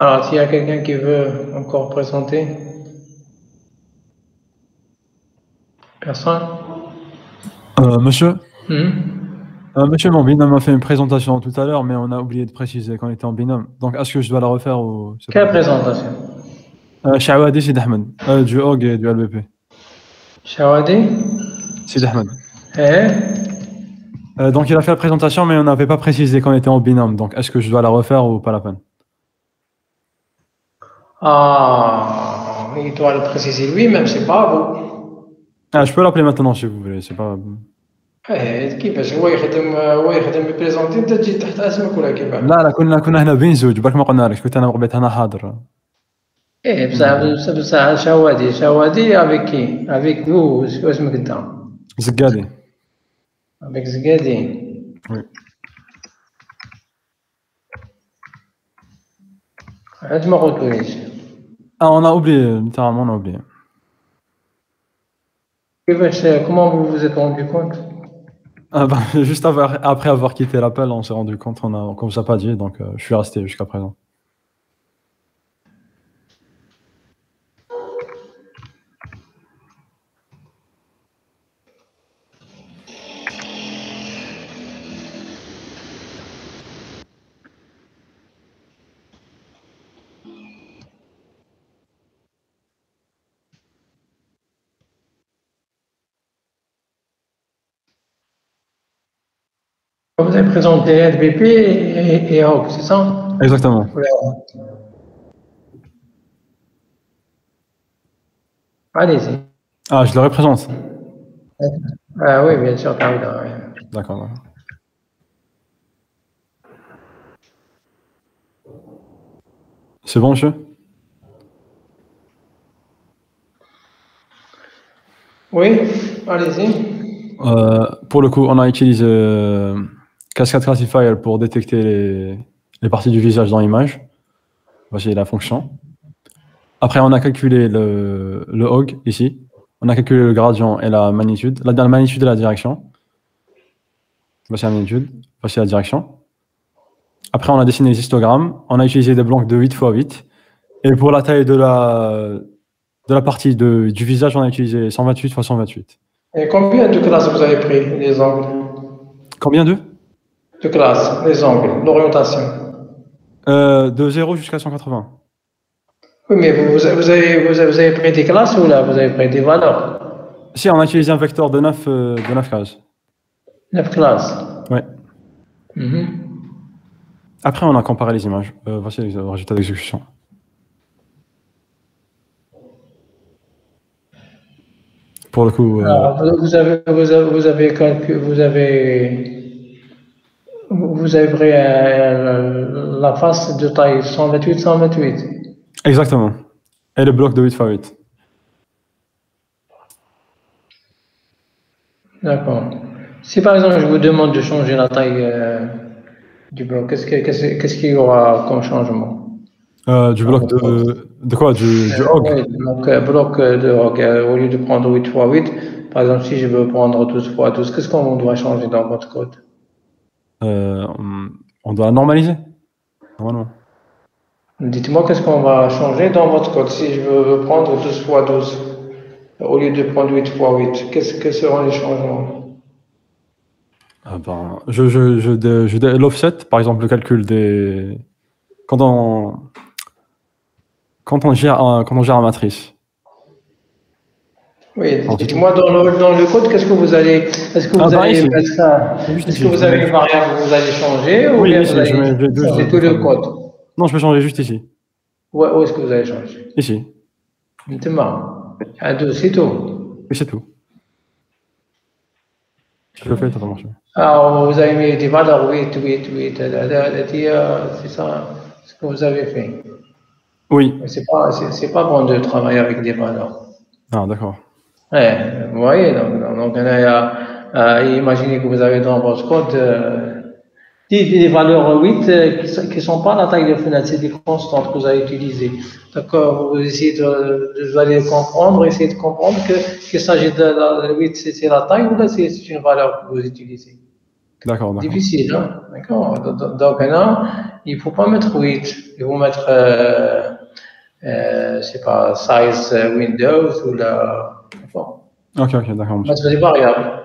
Alors, s'il y a quelqu'un qui veut encore présenter? Personne? Monsieur? Hmm? Monsieur, mon binôme a fait une présentation tout à l'heure, mais on a oublié de préciser qu'on était en binôme. Donc, est-ce que je dois la refaire ou... Quelle présentation? Chawadi Sid Ahmed, du HOG et du LBP. Chawadi? Sid Ahmed. Donc, il a fait la présentation, mais on n'avait pas précisé qu'on était en binôme. Donc, est-ce que je dois la refaire ou pas la peine? Ah, il doit le préciser lui-même, c'est pas vous. Ah, je peux l'appeler maintenant si vous voulez, c'est pas... كيفاش هو يخدم يبريزونتي انت تجي تحت اسمك ولا كيفاش؟ لا كنا هنا بين زوج بالك ما قلنا لك كنت انا وقبيت انا حاضر. بصح شوادي افيك كي افيك فو اسمك انت؟ زقادي. افيك زقادي. وي. علاش ما قلتوليش؟ on a oublié, littéralement on a oublié. Comment vous vous êtes rendu compte? Juste après avoir quitté l'appel, on s'est rendu compte, qu'on vous a pas dit, donc je suis resté jusqu'à présent. Vous avez présenté LBP et HOG, c'est ça? Exactement. Allez-y. Ah, je le représente. Ah oui, bien sûr, D'accord. C'est bon, monsieur? Oui, allez-y. Pour le coup, on a utilisé Cascade Classifier pour détecter les parties du visage dans l'image. Voici la fonction. Après, on a calculé le HOG ici. On a calculé le gradient et la magnitude. La magnitude et la direction. Voici la magnitude. Voici la direction. Après, on a dessiné les histogrammes. On a utilisé des blocs de 8 x 8. Et pour la taille de la partie du visage, on a utilisé 128 x 128. Et combien de classes vous avez pris, les angles? Combien de? De classes, les angles, l'orientation. De 0 jusqu'à 180. Oui, mais vous avez pris des classes ou là, vous avez pris des valeurs? Si, on a utilisé un vecteur de 9 cases. 9 classes? Oui. Après, on a comparé les images. Voici les résultats d'exécution. Pour le coup... Alors, vous avez pris la face de taille 128. Exactement. Et le bloc de 8 x 8. D'accord. Si par exemple je vous demande de changer la taille du bloc, qu'est-ce qu'il y aura comme changement? Du bloc de quoi? Du HOG? Oui, donc bloc de HOG, au lieu de prendre 8 x 8, par exemple si je veux prendre 12 x 12, qu'est-ce qu'on doit changer dans votre code? On doit normaliser. Normalement. Dites-moi qu'est-ce qu'on va changer dans votre code si je veux prendre 12 x 12 au lieu de prendre 8 x 8. Quels seront les changements? L'offset, par exemple, le calcul des... Quand on gère la matrice. Oui, dites-moi dans le code, qu'est-ce que vous allez... Est-ce que vous allez mettre ça? Est-ce que vous avez une variable que vous allez changer ou bien vous allez changer tout le code? Non, je peux changer juste ici. Où est-ce que vous allez changer? Ici. C'est tout. Oui, c'est tout. Je le fais, ça va marcher. Alors, vous avez mis des valeurs 8, c'est ça ce que vous avez fait? Oui. C'est pas bon de travailler avec des valeurs. Ah, d'accord. Ouais, vous voyez, donc imaginez que vous avez dans votre code des valeurs 8 qui ne sont pas la taille de fenêtre, c'est des constantes que vous allez utiliser. D'accord, vous essayez vous allez comprendre, essayer de comprendre qu'il s'agit de la 8, c'est la taille ou là c'est une valeur que vous utilisez. D'accord, d'accord. Difficile, hein? D'accord. Donc là, il ne faut pas mettre 8. Il faut mettre, je sais pas, size Windows ou la. Bon. Ok, ok, d'accord, monsieur. Mettre des variables.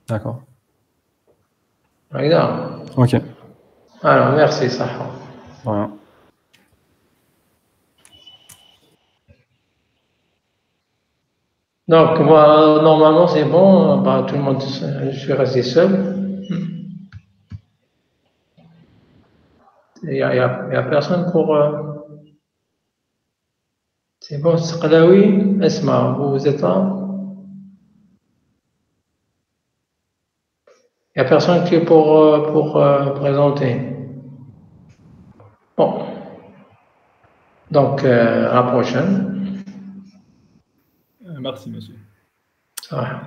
D'accord. Regarde. Ok. Alors, merci, ça. Voilà. Donc, moi, normalement, c'est bon. Bah, tout le monde, je suis resté seul. Il n'y a personne pour. C'est bon, Sqlaoui, Esma, vous êtes là? Il n'y a personne qui est pour présenter. Bon. Donc, à la prochaine. Merci, monsieur. Ça va.